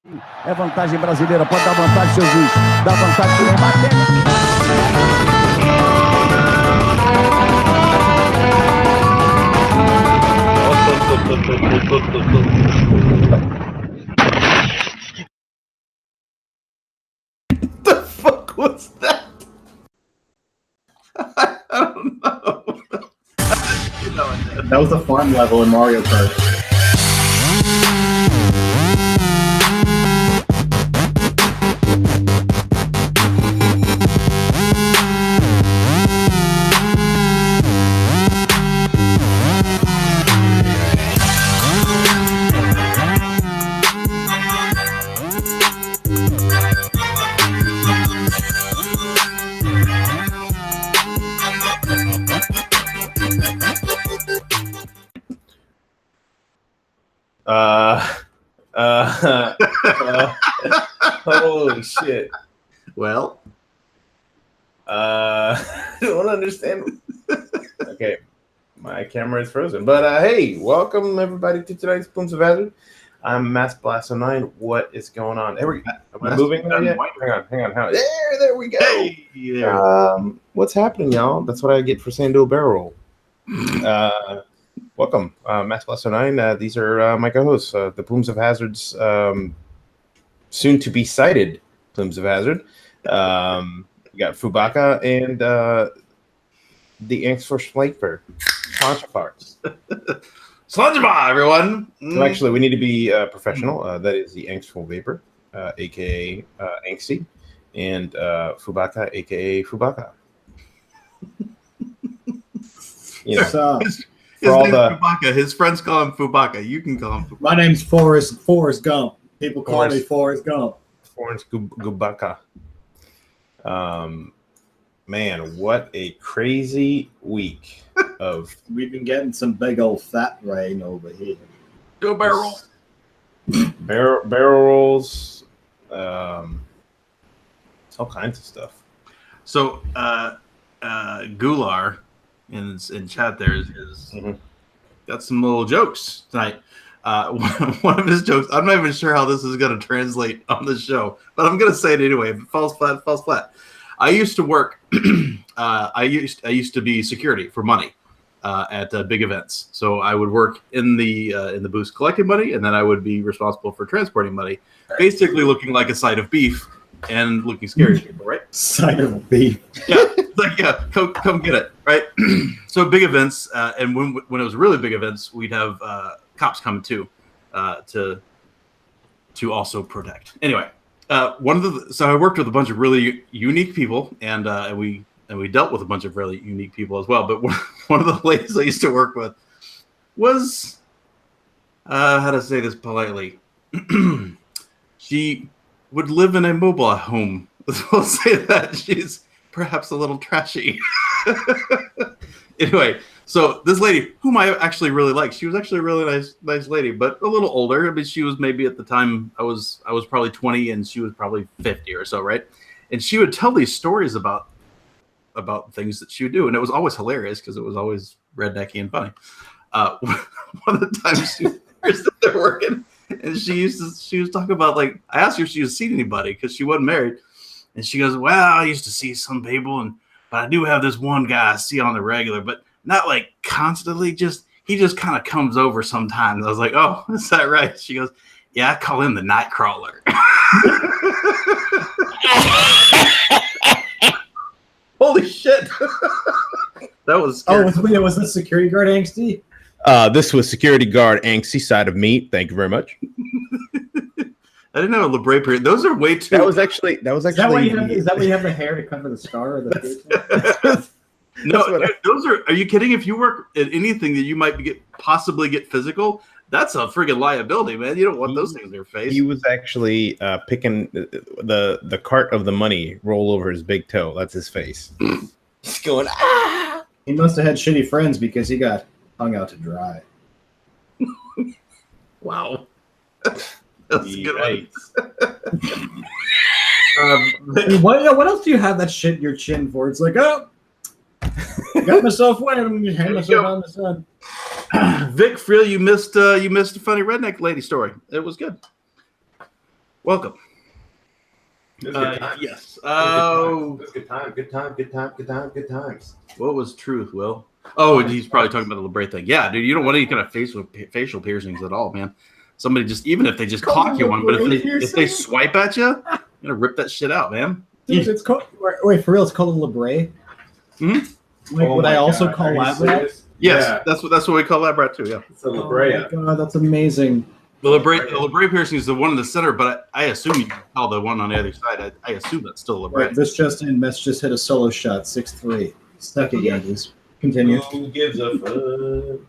É vantagem brasileira, pode dar vantagem, seu juiz. Dá vantagem pro Neymar. The fuck was that? I don't know. That was the farm level in Mario Kart. Holy shit. Well, I don't understand. Okay, my camera is frozen. But hey, welcome everybody to tonight's Plumes of Hazard. I'm Mass Blast 09. What is going on? There we go. Am I moving there yet? Hang on. There we go. hey, yeah. What's happening, y'all? That's what I get for saying do a barrel roll. Welcome, Mass Blast 09. These are my co-hosts, the Plumes of Hazard's soon to be cited Plumes of Hazard. We got Fubaka and the Angst for Schleifer. Parts. Sludgebar, everyone. So actually, we need to be professional. That is the Angstful Vapor, aka Angsty, and Fubaka, aka Fubaka. You know, His for all name's the Fubaka. His friends call him Fubaka. You can call him Fubaka. My name's Forrest Gump. People call me Forrest Gump. Florence Gubaka. Man, what a crazy week of We've been getting some big old fat rain over here. Do a barrel roll. barrel rolls, all kinds of stuff. So, Gular in chat there is got some little jokes tonight. One of his jokes, I'm not even sure how this is going to translate on the show, but I'm going to say it anyway. If it falls flat. I used to work. I used to be security for money at big events. So I would work in the booth collecting money, and then I would be responsible for transporting money, basically looking like a side of beef and looking scary to people, right? Side of beef. Yeah, like come get it, right? So big events, and when it was really big events, we'd have cops coming too, to also protect. Anyway. So I worked with a bunch of really unique people, and we dealt with a bunch of really unique people as well. But one of the ladies I used to work with was, how to say this politely, she would live in a mobile home. We'll say that she's perhaps a little trashy. Anyway, so this lady, whom I actually really liked, she was actually a really nice lady, but a little older. I mean, she was maybe at the time I was probably 20, and she was probably 50 or so, right? And she would tell these stories about things that she would do, and it was always hilarious because it was always rednecky and funny. One of the times she was there working, and she was talking about, like, I asked her if she had seen anybody because she wasn't married, and she goes, "Well, I used to see some people, but I do have this one guy I see on the regular, but not like constantly, he just kind of comes over sometimes." I was like, "Oh, is that right?" She goes, "Yeah, I call him the night crawler." Holy shit. That was scary. Oh, was this security guard angsty? This was security guard Angsty side of meat. Thank you very much. I didn't know a LeBray period. Those are way too. That was actually. Is that why you have the hair to cover the scar or the face? No, those are. Are you kidding? If you work at anything that you might possibly get physical, that's a friggin' liability, man. You don't want those things in your face. He was actually picking the cart of the money roll over his big toe. That's his face. He's going, ah! He must have had shitty friends because he got hung out to dry. Wow. That's a good one. What else do you have that shit in your chin for? It's like, oh, got myself wet. I'm gonna hang myself on the sun. Vic, Friel, you missed a funny redneck lady story. It was good. Welcome. It was good times. Yes. It was good times. What was truth, Will? Oh, and he's probably talking about the LeBray thing. Yeah, dude, you don't want any kind of facial piercings at all, man. Somebody just, even if they just clock you one, but if they swipe at you, you're gonna rip that shit out, man. Dude, it's called. Wait, for real? It's called a LeBray. Mm-hmm. Like, would I also call lab rat? Yes, that's what we call lab rat too. Yeah. It's a LeBray. Oh my god, that's amazing. The LeBray piercing is the one in the center, but I assume you can call the one on the other side. I assume that's still LeBray. Right, this just in. Mess just hit a solo shot, 6-3. Stuck it, Yankees. Continue. Who gives a fuck?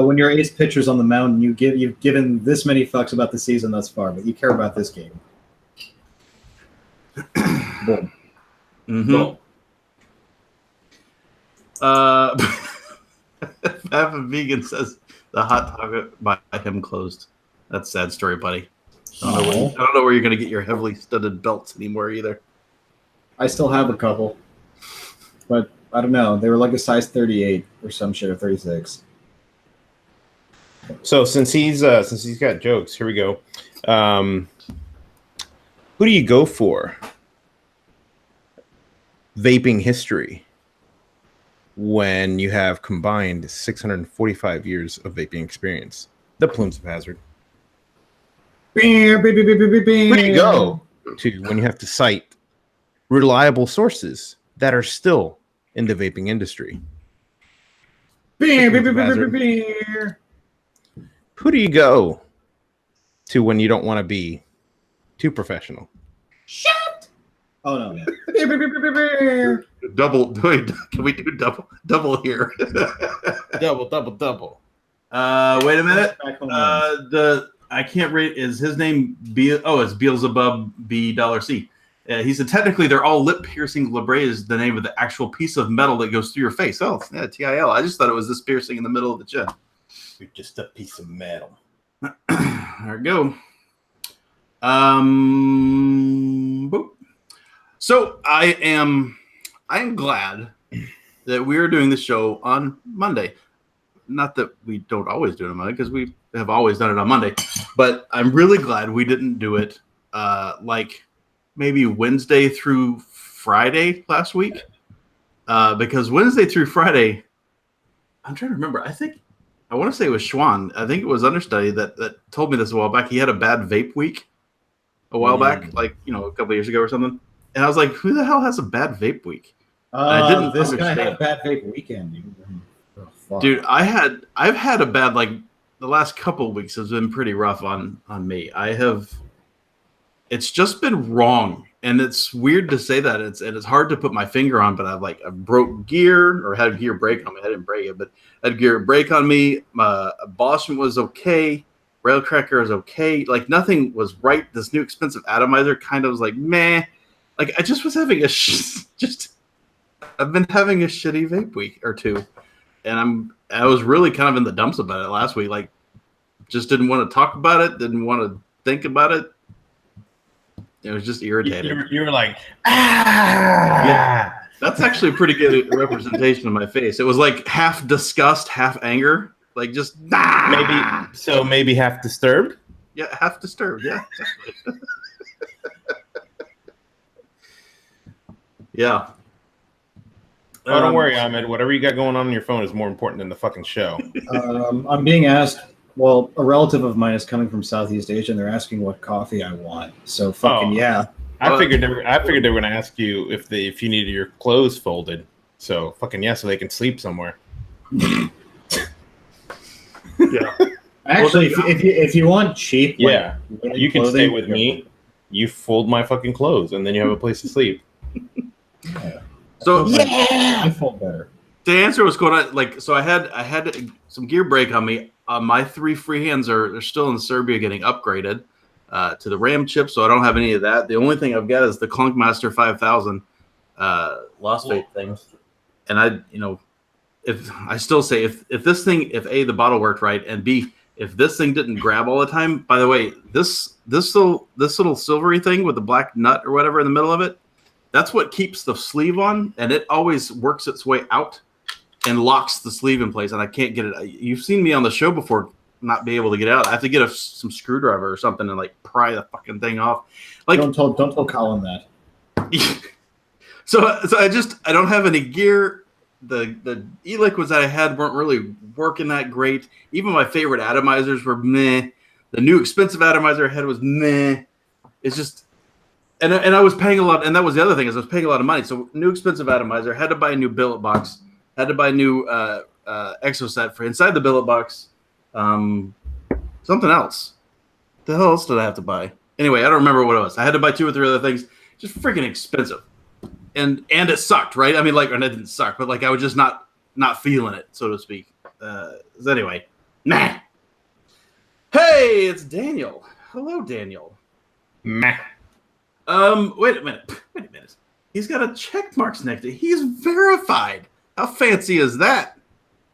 When your ace pitcher's on the mound, you've given this many fucks about the season thus far, but you care about this game. Boom. Mm-hmm. Half a vegan says the hot dog by him closed. That's a sad story, buddy. I don't know where you're going to get your heavily studded belts anymore either. I still have a couple, but I don't know. They were like a size 38 or some shit, or 36. So since he's got jokes, here we go. Who do you go for? Vaping history when you have combined 645 years of vaping experience. The Plumes of Hazard. Where do you go to when you have to cite reliable sources that are still in the vaping industry? Who do you go to when you don't want to be too professional? Oh no, man. Double. Wait, can we do double here? Double. Wait a minute. I can't read. Is his name it's Beelzebub B$C. He said technically they're all lip piercing. LeBray is the name of the actual piece of metal that goes through your face. Oh, yeah, TIL. I just thought it was this piercing in the middle of the chin. You're just a piece of metal. There we go. Boop. So I am glad that we are doing the show on Monday. Not that we don't always do it on Monday, because we have always done it on Monday. But I'm really glad we didn't do it like maybe Wednesday through Friday last week. Because Wednesday through Friday, I'm trying to remember. I want to say it was Schwan. I think it was Understudy that told me this a while back. He had a bad vape week a while back, like, a couple of years ago or something. And I was like, who the hell has a bad vape week? I didn't this understand. guy had a bad vape weekend, dude. Oh, fuck. Dude, I've had a bad, like, the last couple of weeks has been pretty rough on me. It's just been wrong. And it's weird to say that. It's hard to put my finger on, but I broke gear or had gear break on me. I didn't break it, but I had gear break on me. My Boston was okay. Railcracker is okay. Like, nothing was right. This new expensive atomizer kind of was like, meh. Like, I just was having I've been having a shitty vape week or two. And I was really kind of in the dumps about it last week. Like, just didn't want to talk about it. Didn't want to think about it. It was just irritating. You were like, ah. Yeah, that's actually a pretty good representation of my face. It was like half disgust, half anger. Like, just maybe half disturbed. Yeah, half disturbed. Yeah. Yeah. Oh, don't worry, Ahmed. Whatever you got going on your phone is more important than the fucking show. I'm being asked. Well, a relative of mine is coming from Southeast Asia, and they're asking what coffee I want. So yeah. I figured they were going to ask you if you needed your clothes folded. So fucking yeah, so they can sleep somewhere. Yeah. Actually, if you want cheap, yeah, you can stay with me. You fold my fucking clothes, and then you have a place to sleep. Yeah. So I fold better. To answer what's going on, like, so I had some gear break on me. My 3 free hands are still in Serbia getting upgraded to the RAM chip, so I don't have any of that. The only thing I've got is the Clunkmaster 5000 Lost Vape thing. And if I still say if this thing, if A, the bottle worked right, and B, if this thing didn't grab all the time. By the way, this little silvery thing with the black nut or whatever in the middle of it, that's what keeps the sleeve on, and it always works its way out and locks the sleeve in place, and I can't get it. You've seen me on the show before not be able to get out. I have to get some screwdriver or something and like pry the fucking thing off. Like, don't tell Colin that. so I don't have any gear. The e-liquids that I had weren't really working that great. Even my favorite atomizers were meh. The new expensive atomizer I had was meh. It's just, and I was paying a lot, and that was the other thing is I was paying a lot of money. So new expensive atomizer, had to buy a new billet box, had to buy a new exoset for inside the billet box. Something else. The hell else did I have to buy? Anyway, I don't remember what it was. I had to buy 2 or 3 other things. Just freaking expensive. And it sucked, right? I mean, like, and it didn't suck, but like I was just not feeling it, so to speak. So anyway, nah. Hey, it's Daniel. Hello, Daniel. Meh. Wait a minute. He's got a check marks next to it. He's verified. How fancy is that?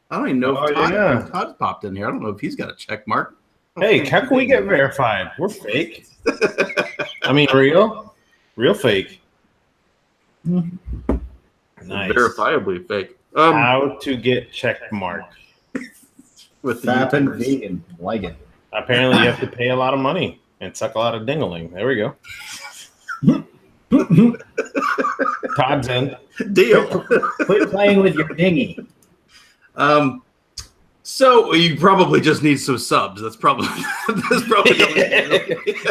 I don't even know if Todd's popped in here. I don't know if he's got a check mark. Hey, how can we get verified? We're fake. I mean, real fake. Nice. Verifiably fake. How to get check mark? With the Fapping YouTubers. vegan, like it. Apparently, you have to pay a lot of money and suck a lot of dingaling. There we go. Todd's in. Deal. Quit playing with your dinghy. So you probably just need some subs. That's probably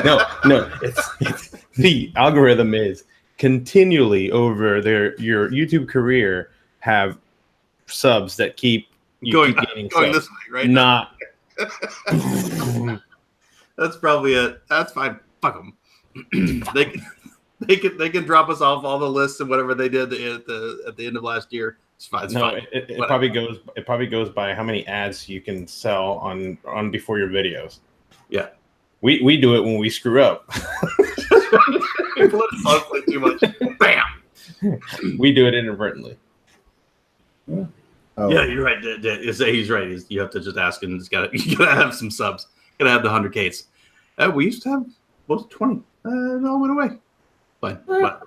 No. It's the algorithm is continually over your YouTube career have subs that keep going gaining going subs. this way, right? Not. That's probably it. That's fine. Fuck them. they can drop us off all the lists and whatever they did at the end of last year. It's fine. It's fine. It probably goes by how many ads you can sell on before your videos. Yeah. We do it when we screw up. We let it on play too much. Bam. We do it inadvertently. Oh. Yeah, you're right. He's right. You have to just ask, and you gotta have some subs. Gotta have the 100Ks. We used to have most 20. It all went away. Fine. But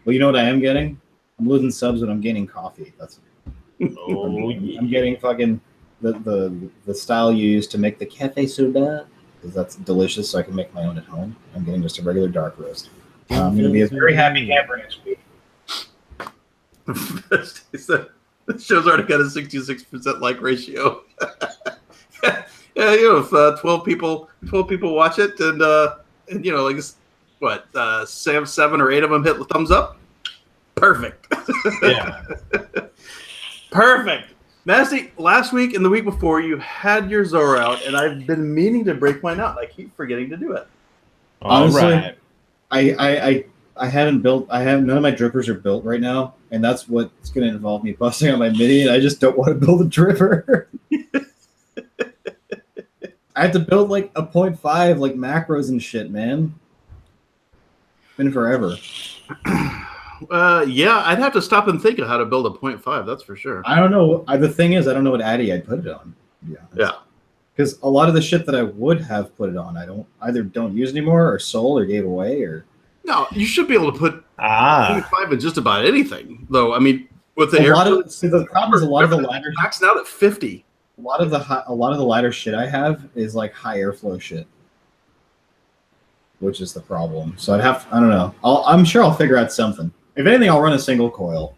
Well, you know what I am getting? I'm losing subs, and I'm gaining coffee. That's. I'm getting fucking the style you use to make the cafe soda, because that's delicious. So I can make my own at home. I'm getting just a regular dark roast. I'm going to be a very happy camper next week. the show's already got a 66% like ratio. yeah, if 12 people watch it, and you know, like what, 7 or 8 of them hit the thumbs up. Perfect. Yeah. Perfect. Nasty, last week and the week before, you had your Zora out, and I've been meaning to break mine out. I keep forgetting to do it. Honestly, All right. I haven't built. None of my drippers are built right now, and that's what's going to involve me busting out my mini. And I just don't want to build a dripper. I have to build like a 0.5, like macros and shit, man. Been forever. Yeah, I'd have to stop and think of how to build a 0.5. That's for sure. I don't know. The thing is, I don't know what Addy I'd put it on. Yeah. Because a lot of the shit that I would have put it on, I don't use anymore, or sold, or gave away, or. No, you should be able to put 0.5 in just about anything, though. I mean, with the the problem is a lot of the lighter maxing out at 50. a lot of the lighter shit I have is like high airflow shit, which is the problem. So I don't know. I'm sure I'll figure out something. If anything, I'll run a single coil,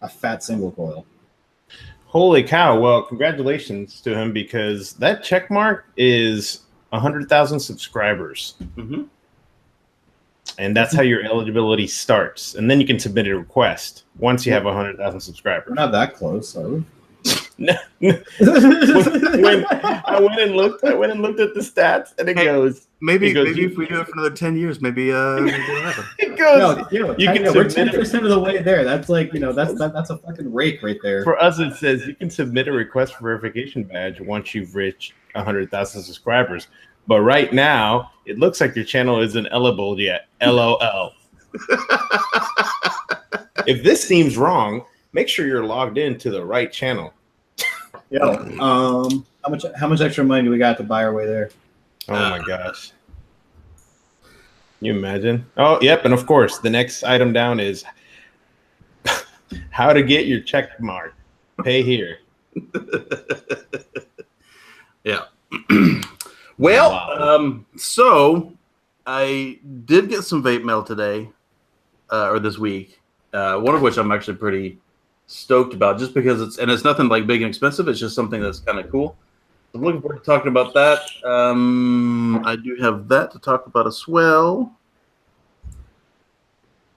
a fat single coil. Holy cow! Well, congratulations to him, because that check mark is 100,000 subscribers. Mm-hmm. And that's how your eligibility starts. And then you can submit a request once you have 100,000 subscribers. We're not that close, are we? when I went and looked at the stats, and it goes. Maybe if we do it for another 10 years, maybe it'll happen. It goes. We're 10% of the way there. That's like, that's a fucking rake right there. For us, it says you can submit a request for verification badge once you've reached 100,000 subscribers. But right now, it looks like your channel isn't eligible yet. LOL. If this seems wrong, make sure you're logged into the right channel. How much extra money do we got to buy our way there? Oh my gosh. Can you imagine? Oh, yep. And of course, the next item down is how to get your check mark. Pay here. Well, Wow. so I did get some vape mail today, or this week. One of which I'm actually pretty stoked about, just because it's nothing like big and expensive. It's just something that's kind of cool. I'm looking forward to talking about that. I do have that to talk about as well.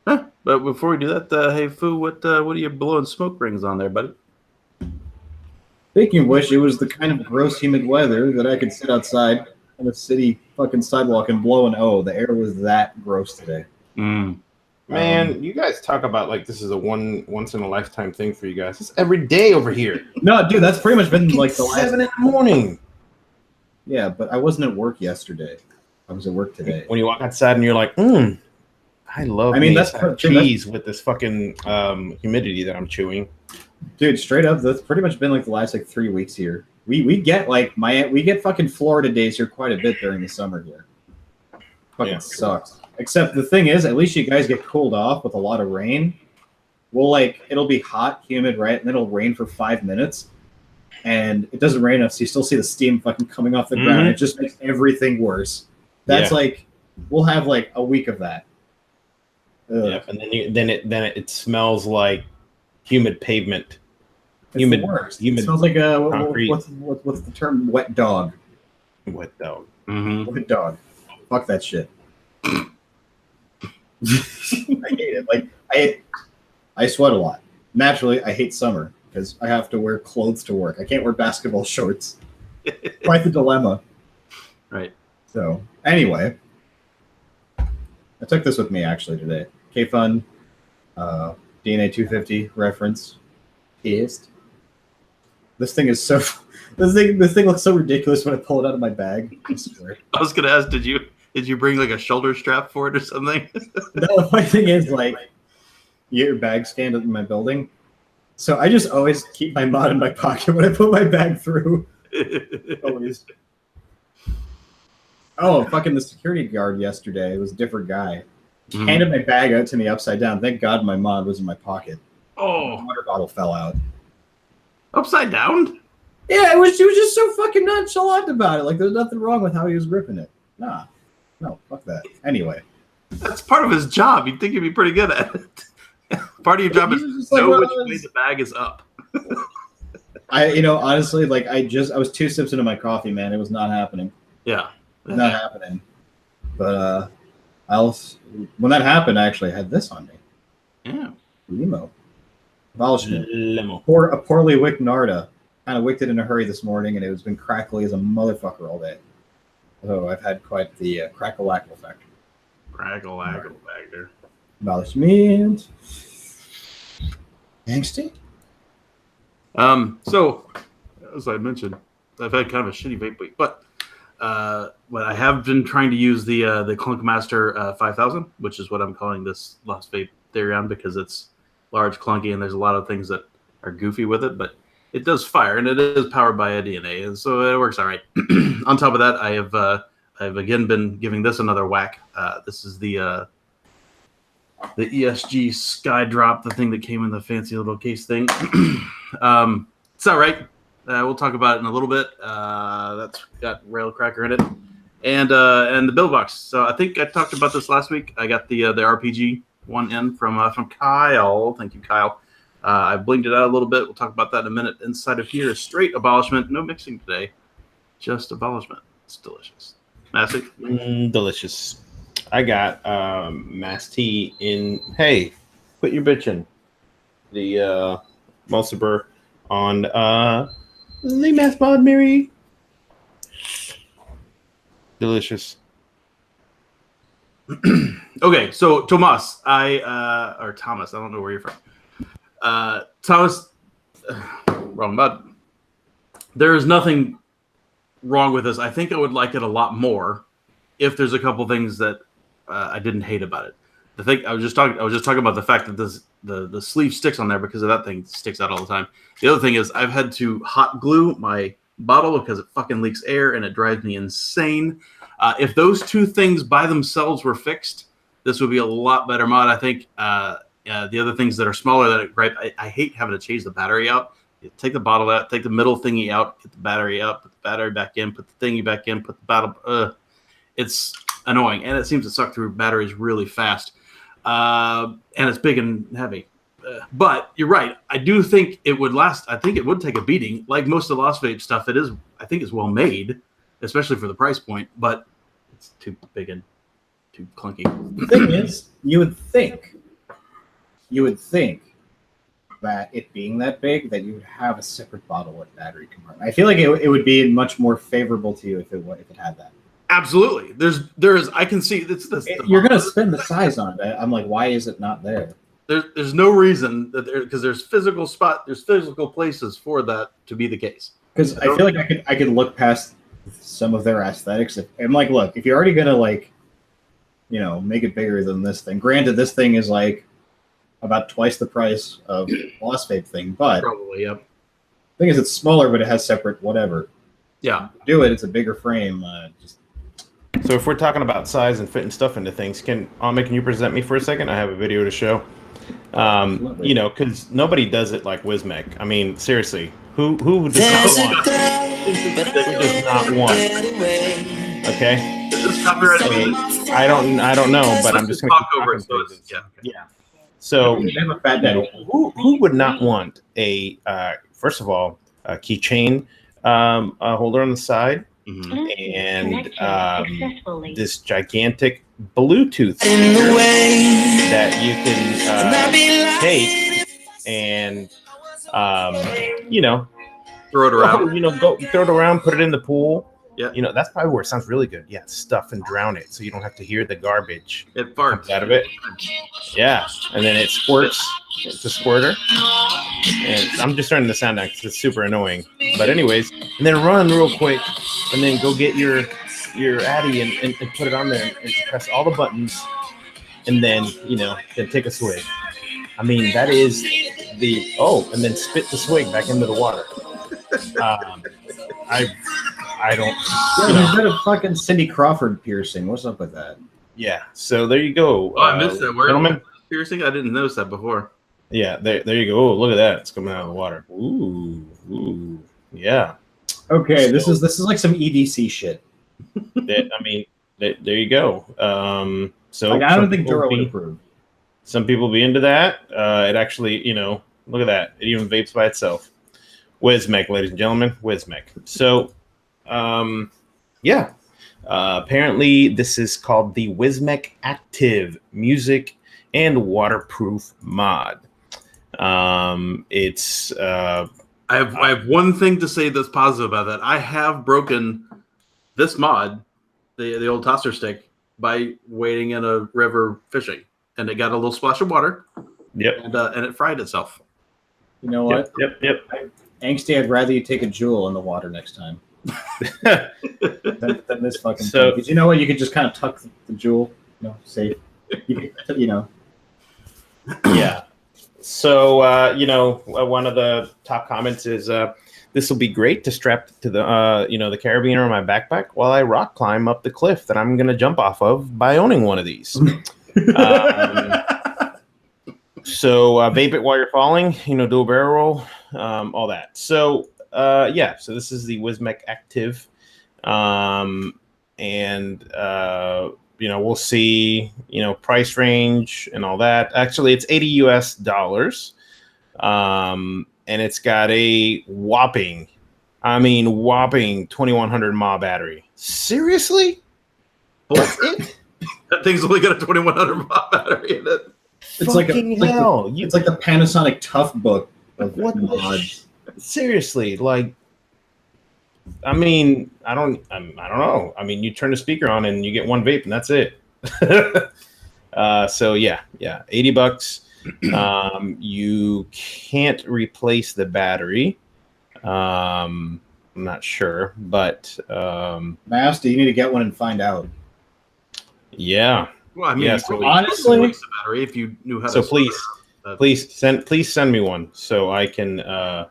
But before we do that, hey Fu, what are you blowing smoke rings on there, buddy? Speaking of which, it was the kind of gross, humid weather that I could sit outside on the city fucking sidewalk and blow an O. The air was that gross today. Man, you guys talk about like this is a once in a lifetime thing for you guys. It's every day over here. No, dude, that's pretty much been like the last 7 in the morning. Yeah, but I wasn't at work yesterday. I was at work today. When you walk outside and you're like, I love cheese with this fucking humidity that I'm chewing. Dude, straight up, that's pretty much been like the last like 3 weeks here. We get like we get fucking Florida days here quite a bit during the summer here. Fucking sucks. Except the thing is, at least you guys get cooled off with a lot of rain. Well, like it'll be hot, humid, right? And then it'll rain for 5 minutes. And it doesn't rain enough, so you still see the steam fucking coming off the ground. It just makes everything worse. That's like we'll have like a week of that. Yep, and then it smells like humid pavement. It's humid. It smells like what's the term? Wet dog. Wet dog. Wet dog. Fuck that shit. I hate it. Like I sweat a lot. Naturally, I hate summer because I have to wear clothes to work. I can't wear basketball shorts. Quite the dilemma. Right. So anyway, I took this with me actually today. K-Fun, DNA 250 reference. Pissed. This thing is so. This thing looks so ridiculous when I pull it out of my bag. I swear. I was gonna ask, did you bring like a shoulder strap for it or something? No, the funny thing is, like, you get your bag scanned in my building, so I just always keep my mod in my pocket when I put my bag through. Always. Oh, fucking the security guard yesterday. It was a different guy. He handed my bag out to me upside down. Thank God my mod was in my pocket. Oh, the water bottle fell out. Upside down? Yeah, he was just so fucking nonchalant about it. Like, there's nothing wrong with how he was gripping it. Nah. No, fuck that. Anyway. That's part of his job. You'd think he'd be pretty good at it. Part of your job is to know which way the bag is up. Honestly, like, I was 2 sips into my coffee, man. It was not happening. Yeah. Not happening. But when that happened, I actually had this on me. Yeah. Limo. Abolishment. Limo. A poorly wicked Narda. Kind of wicked it in a hurry this morning, and it has been crackly as a motherfucker all day. So I've had quite the crackle-lackle effect. Crackle-lackle factor. Abolishment. Angsty? So, as I mentioned, I've had kind of a shitty vape week, but I have been trying to use the Clunkmaster 5000, which is what I'm calling this Lost Vape Therion, because it's large, clunky, and there's a lot of things that are goofy with it, but it does fire, and it is powered by a DNA, and so it works all right. On top of that, I've again been giving this another whack. This is the ESG Sky Drop, the thing that came in the fancy little case thing. It's all right. We'll talk about it in a little bit. That's got Rail Cracker in it, and the build box. So I think I talked about this last week. I got the RPG one in from Kyle. Thank you, Kyle. I blinged it out a little bit. We'll talk about that in a minute. Inside of here is straight abolishment. No mixing today. Just abolishment. It's delicious. Massey? Delicious. I got Mass T in. Hey, quit your bitching. The Mulciber on the Mass Bod Mary. Delicious. Okay, so Thomas, Thomas, I don't know where you're from. Thomas, wrong bud. There is nothing wrong with this. I think I would like it a lot more if there's a couple things that I didn't hate about it. The thing I was just talking about the fact that the sleeve sticks on there because of that thing sticks out all the time. The other thing is I've had to hot glue my bottle because it fucking leaks air and it drives me insane. If those two things by themselves were fixed, this would be a lot better mod. I think the other things that are smaller that I hate having to change the battery out. You take the bottle out, take the middle thingy out, get the battery out, put the battery back in, put the thingy back in, put the bottle. It's annoying, and it seems to suck through batteries really fast. And it's big and heavy. But you're right. I do think it would last. I think it would take a beating. Like most of the Lost Vape stuff, it is. I think it's well made, especially for the price point. But it's too big and too clunky. The thing is, you would think that it being that big, that you would have a separate bottle with battery compartment. I feel like it would be much more favorable to you if it had that. Absolutely. There's. I can see it's this. You're gonna spend the size on it. I'm like, why is it not there? There's no reason that because there's physical places for that to be the case. Because I feel like I could look past some of their aesthetics. I'm like, look, if you're already gonna like, make it bigger than this thing. Granted, this thing is like about twice the price of Lost Vape thing, but probably, yep. The thing is, it's smaller, but it has separate whatever. Yeah, do it. It's a bigger frame. So if we're talking about size and fitting stuff into things, can you present me for a second? I have a video to show. Because nobody does it like Wismec. I mean, seriously, who does not want? Okay. Is this copyrighted? I don't know, but I'm just going to talk over it. So yeah. So who would not want a first of all a keychain holder on the side? Mm-hmm. And this gigantic Bluetooth that you can take and throw it around. Go throw it around, put it in the pool. Yeah, that's probably where it sounds really good. Yeah, stuff and drown it so you don't have to hear the garbage. It farts out of it. Yeah, and then it squirts. It's a squirter. And I'm just turning the sound down because it's super annoying. But anyways, and then run real quick, and then go get your Addy and put it on there and press all the buttons, and then then take a swig. I mean, that is and then spit the swig back into the water. I don't. Instead of fucking Cindy Crawford piercing, what's up with that? Yeah. So there you go. Oh, I missed that. Where gentlemen? Piercing? I didn't notice that before. Yeah. There you go. Oh, look at that. It's coming out of the water. Ooh. Yeah. Okay. This is like some EDC shit. There you go. So I don't think Dura would approve. Some people be into that. It actually, look at that. It even vapes by itself. Wismec, ladies and gentlemen, Wismec. So, apparently this is called the Wismec Active Music and Waterproof Mod. It's I have one thing to say that's positive about that. I have broken this mod, the old tosser stick, by wading in a river fishing, and it got a little splash of water. Yep. And it fried itself. You know what? Yep. Angsty, I'd rather you take a Juul in the water next time than this fucking thing. Because you know what? You could just kind of tuck the Juul, safe. Yeah. So, one of the top comments is, this will be great to strap to the, the carabiner on my backpack while I rock climb up the cliff that I'm going to jump off of by owning one of these. So vape it while you're falling, do a barrel roll, all that. So, so this is the Wismec Active. We'll see, price range and all that. Actually, it's $80 US. And it's got a whopping 2100 mAh battery. Seriously? That's it? That thing's only got a 2100 mAh battery in it. It's like the Panasonic Tough Book of mods. Seriously, I don't know. I mean, you turn the speaker on and you get one vape and that's it. So yeah, $80. You can't replace the battery. I'm not sure, but Master, you need to get one and find out. Yeah. Well, I mean, so honestly, the battery if you knew how to. So please send me one so I can. I'm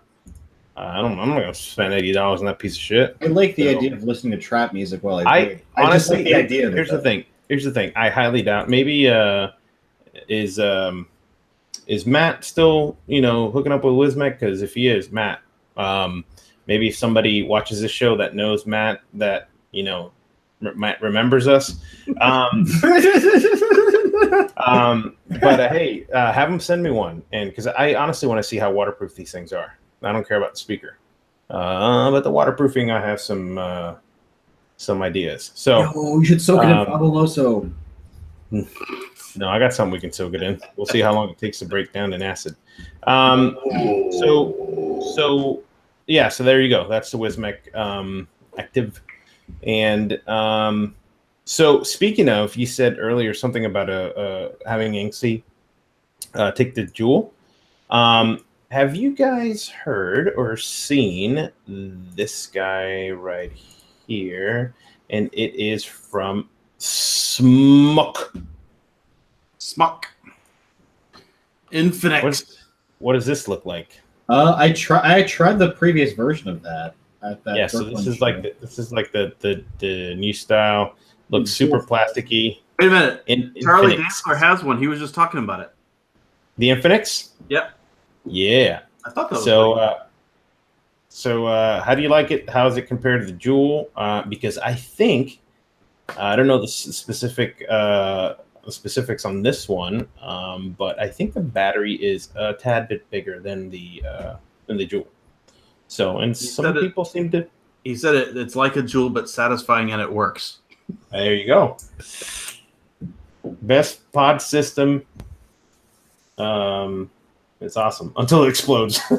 not gonna spend $80 on that piece of shit. I like the idea of listening to trap music while I honestly like the idea. Here's the thing. I highly doubt. Maybe is Matt still hooking up with Wismec? Because if he is, Matt, Maybe if somebody watches this show that knows Matt, that Matt remembers us. But hey, have them send me one, and because I honestly want to see how waterproof these things are. I don't care about the speaker, but the waterproofing, I have some ideas. So you should soak it in fabuloso. No, I got something we can soak it in. We'll see how long it takes to break down in acid. So there you go. That's the Wismec Active. And so speaking of, you said earlier something about having Inksy take the Juul. Have you guys heard or seen this guy right here? And it is from Smuck. Infinix. What does this look like? I tried the previous version of that. Yeah, so this is like the new style. Looks super plasticky. Wait a minute. Charlie Infinix. Dansler has one. He was just talking about it. The Infinix? Yep. Yeah. I thought that was So how do you like it? How does it compare to the Juul? Because I think I don't know the specifics on this one, but I think the battery is a tad bit bigger than the Juul. So, and some people seem to. He said it's like a Juul, but satisfying, and it works. There you go. Best pod system. It's awesome until it explodes. Hey,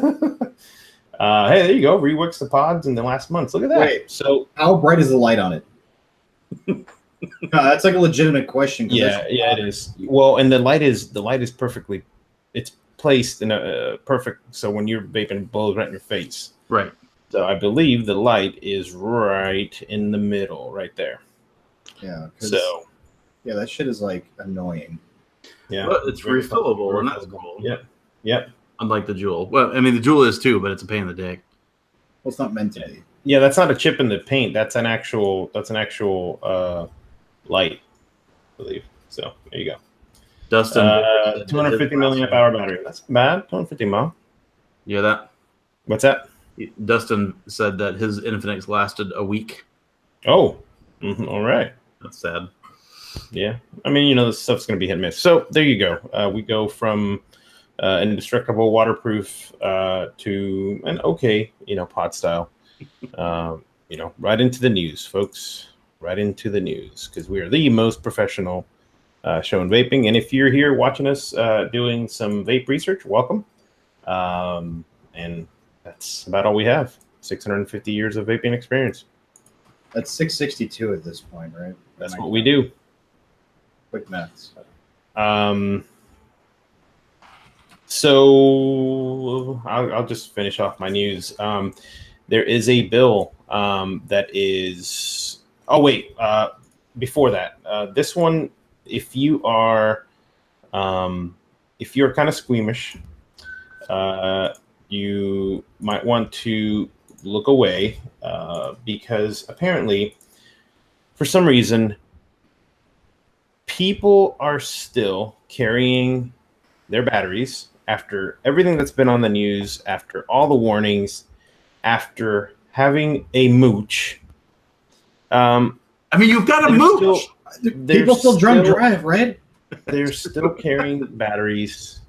there you go. Rewicks the pods in the last months. Look at that. Wait, so how bright is the light on it? No, that's like a legitimate question. Yeah, it is. Well, and the light is perfectly. It's placed in a perfect. So when you're vaping, it blows right in your face. Right. So I believe the light is right in the middle, right there. Yeah. So. Yeah, that shit is like annoying. Yeah. But it's refillable, and that's cool. Yep. Unlike the Juul. Well, I mean, the Juul is too, but it's a pain in the dick. Well, it's not meant to be. Yeah, that's not a chip in the paint. That's an actual light, I believe. So there you go. Dustin, 250 milliamp hour battery. That's bad. 250 mil. You hear that? What's that? Dustin said that his Infinix lasted a week. Oh, all right. That's sad. Yeah, I mean, this stuff's going to be hit and miss. So there you go. We go from indestructible, waterproof to an okay, pod style. Right into the news, folks. Right into the news, because we are the most professional show in vaping. And if you're here watching us doing some vape research, welcome. And that's about all we have. 650 years of vaping experience. That's 662 at this point, right? That's what we do. Quick maths. So I'll just finish off my news. There is a bill that is. Oh wait, before that, this one, if you are kind of squeamish, you might want to look away because apparently, for some reason, people are still carrying their batteries after everything that's been on the news, after all the warnings, after having a mooch. I mean, you've got a mooch. People still drunk drive, right? They're still carrying batteries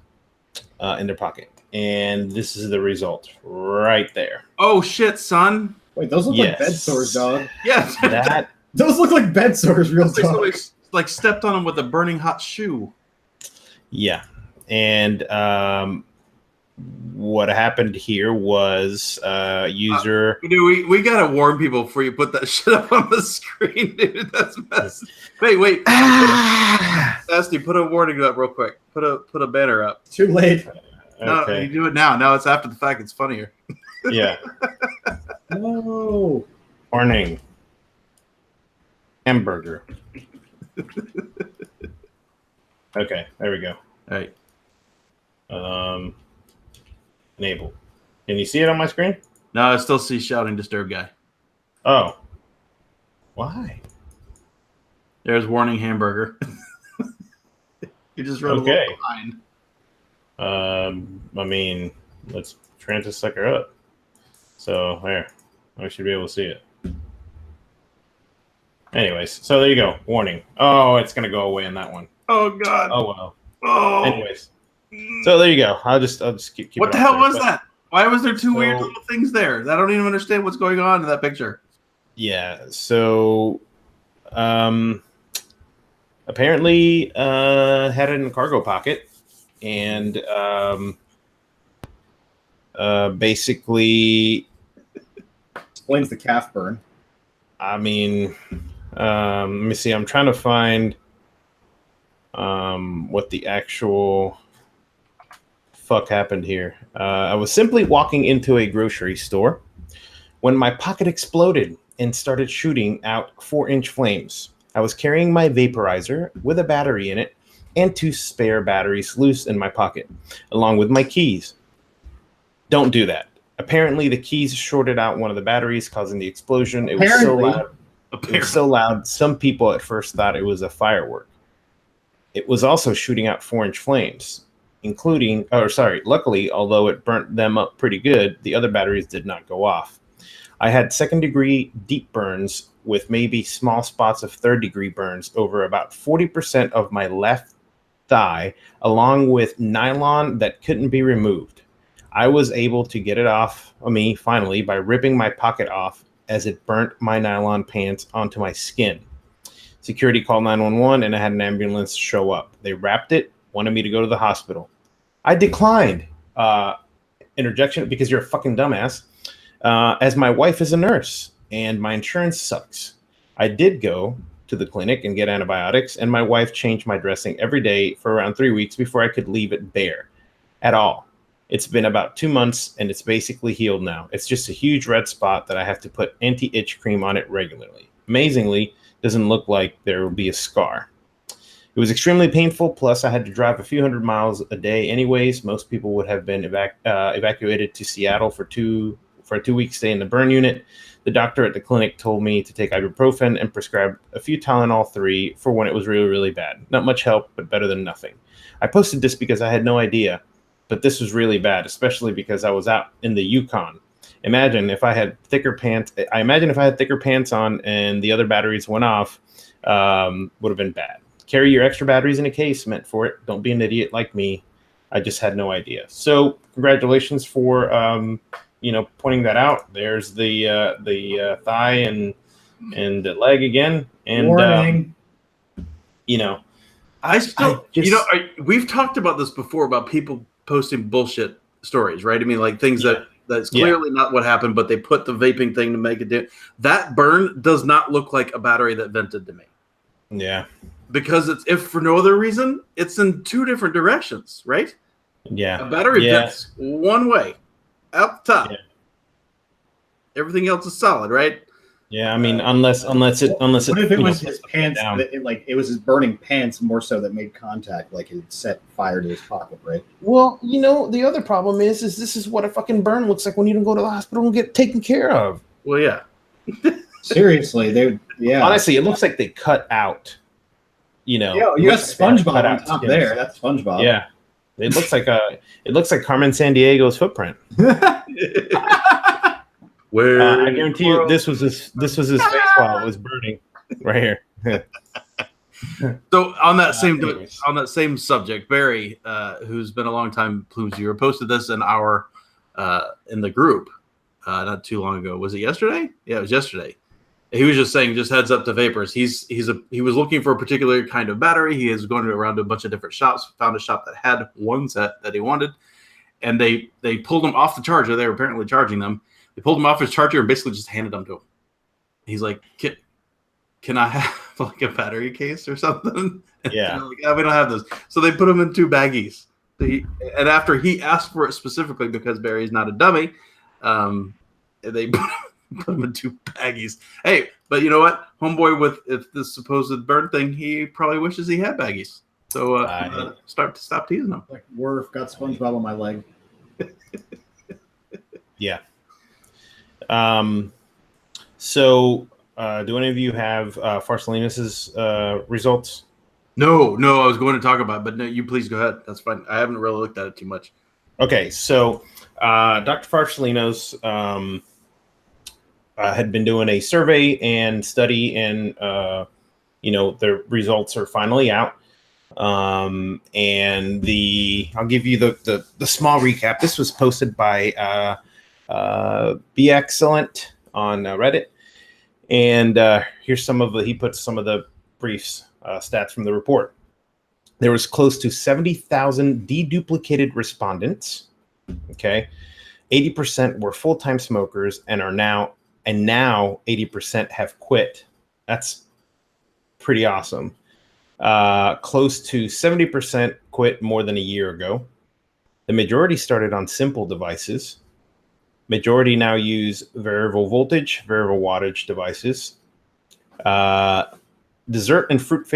in their pocket. And this is the result right there. Oh, shit, son. Wait, those look like bed sores, dog. Yeah. Those look like bed sores, real talk. Like stepped on them with a burning hot shoe. Yeah. And what happened here was user. We gotta warn people before you put that shit up on the screen, dude. That's messy. Wait. Nasty, put a warning up real quick. Put a banner up. Too late. No, Okay. you do it now. Now it's after the fact. It's funnier. Yeah. No. Warning. Hamburger. Okay, there we go. All right. Enable. Can you see it on my screen? No, I still see shouting disturb guy. Oh. Why? There's warning hamburger. You just wrote a little behind. I mean, let's try to suck her up. So there, I should be able to see it. Anyways, so there you go. Warning. Oh, it's gonna go away in that one. Oh God. Oh well. Oh. Anyways, so there you go. I'll just keep. What it the up hell there. was But, that? Why was there two weird So- little things there? I don't even understand what's going on in that picture. Yeah. So, apparently, had it in the cargo pocket, and basically, Explains the calf burn. I mean, let me see. I'm trying to find what the actual fuck happened here. I was simply walking into a grocery store when my pocket exploded and started shooting out 4-inch flames. I was carrying my vaporizer with a battery in it and 2 spare batteries loose in my pocket, along with my keys. Don't do that. Apparently, the keys shorted out one of the batteries, causing the explosion. It was so Apparently. loud. It was so loud, some people at first thought it was a firework. It was also shooting out 4-inch flames, luckily, although it burnt them up pretty good, the other batteries did not go off. I had 2nd-degree deep burns with maybe small spots of 3rd-degree burns over about 40% of my left thigh, along with nylon that couldn't be removed. I was able to get it off of me, finally, by ripping my pocket off as it burnt my nylon pants onto my skin. Security called 911 and I had an ambulance show up. They wrapped it, wanted me to go to the hospital. I declined. Interjection, because you're a fucking dumbass. As my wife is a nurse and my insurance sucks. I did go to the clinic and get antibiotics, and my wife changed my dressing every day for around 3 weeks before I could leave it bare at all. It's been about 2 months and it's basically healed now. It's just a huge red spot that I have to put anti-itch cream on it regularly. Amazingly, doesn't look like there will be a scar. It was extremely painful, plus I had to drive a few hundred miles a day anyways. Most people would have been evacuated to Seattle for a 2-week stay in the burn unit. The doctor at the clinic told me to take ibuprofen and prescribed a few Tylenol 3 for when it was really, really bad. Not much help, but better than nothing. I posted this because I had no idea, but this was really bad, especially because I was out in the Yukon. Imagine if I had thicker pants. I imagine if I had thicker pants on and the other batteries went off, would have been bad. Carry your extra batteries in a case meant for it. Don't be an idiot like me. I just had no idea. So congratulations for pointing that out. There's the thigh and the leg again. And Warning. We've talked about this before about people posting bullshit stories, right? I mean, like things that's clearly not what happened, but they put the vaping thing to make it do. That burn does not look like a battery that vented to me. Yeah. Because if for no other reason, it's in 2 different directions, right? Yeah. A battery vents one way, out the top. Yeah. Everything else is solid, right? Yeah, I mean, unless it What if it was his pants? down. It was his burning pants more so that made contact, like it set fire to his pocket, right? Well, the other problem is this is what a fucking burn looks like when you don't go to the hospital and get taken care of. Well, yeah. Seriously, Honestly, it looks like they cut out. Yeah, you got SpongeBob on top there. That's SpongeBob. Yeah, it looks like Carmen Sandiego's footprint. Where I guarantee you, this was his face while it was burning, right here. So on that same subject, Barry, who's been a long time Plumes viewer, posted this in our in the group not too long ago. Was it yesterday? Yeah, it was yesterday. He was just saying, just heads up to vapors. He was looking for a particular kind of battery. He is going around to a bunch of different shops, found a shop that had one set that he wanted, and they pulled him off the charger. They were apparently charging them. They pulled him off his charger and basically just handed them to him. He's like, can I have like a battery case or something? Yeah. Like, we don't have this. So they put him in 2 baggies. And after he asked for it specifically because Barry's not a dummy, they put him in 2 baggies. Hey, but you know what? Homeboy with this supposed burn thing, he probably wishes he had baggies. So stop teasing him. Like, got SpongeBob on my leg. Yeah. So do any of you have Farsalinus's results? No, I was going to talk about it, but no, you please go ahead. That's fine. I haven't really looked at it too much. Okay, so Dr. Farsalinos had been doing a survey and study, and the results are finally out. And I'll give you the small recap. This was posted by Be Excellent on Reddit, and here's he put some of the briefs stats from the report. There was close to 70,000 deduplicated respondents. Okay, 80% were full-time smokers and now 80% have quit. That's pretty awesome. Close to 70% quit more than a year ago. The majority started on simple devices. Majority now use variable voltage, variable wattage devices. Dessert and fruit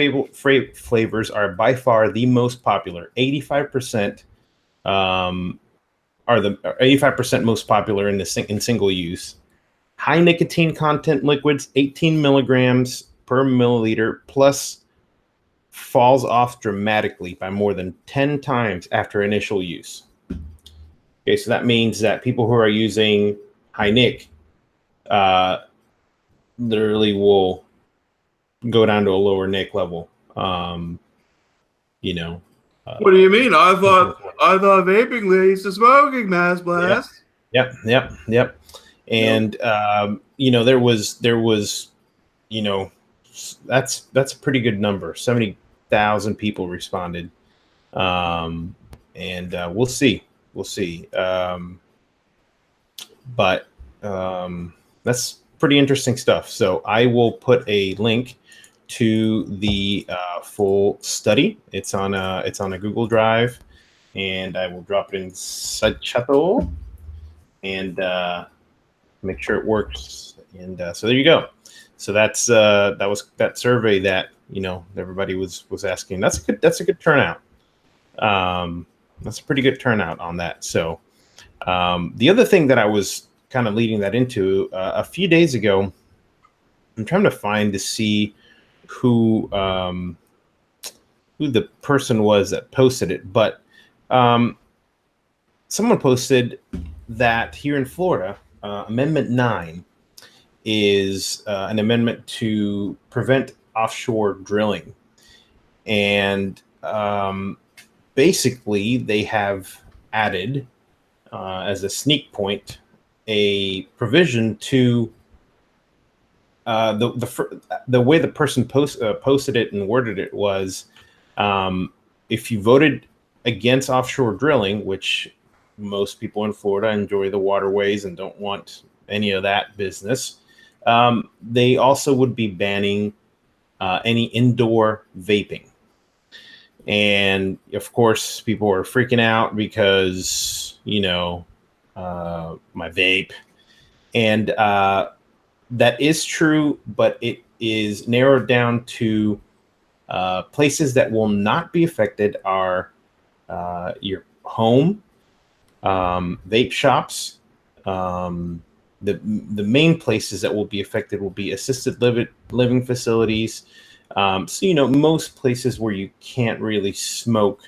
flavors are by far the most popular. 85% are the 85% most popular in single use. High nicotine content liquids, 18 milligrams per milliliter, plus falls off dramatically by more than 10 times after initial use. Okay, so that means that people who are using high nic literally will go down to a lower nic level. What do you mean? I thought vaping leads to smoking, Mass Blast. Yep. And there was that's a pretty good number. 70,000 people responded, and we'll see. But that's pretty interesting stuff. So I will put a link to the full study. It's on a Google Drive, and I will drop it in Chateau and make sure it works. And so there you go. So that was that survey that everybody was asking. That's a good turnout. That's a pretty good turnout on that. So the other thing that I was kind of leading that into a few days ago, I'm trying to see who the person was that posted it, but someone posted that here in Florida, Amendment 9 is an amendment to prevent offshore drilling, and basically they have added as a sneak point a provision to the way the person posted it and worded it was, if you voted against offshore drilling, which most people in Florida enjoy the waterways and don't want any of that business, they also would be banning any indoor vaping. And of course, people are freaking out because, my vape. And that is true, but it is narrowed down to places that will not be affected are your home, vape shops. The main places that will be affected will be assisted living facilities. So, most places where you can't really smoke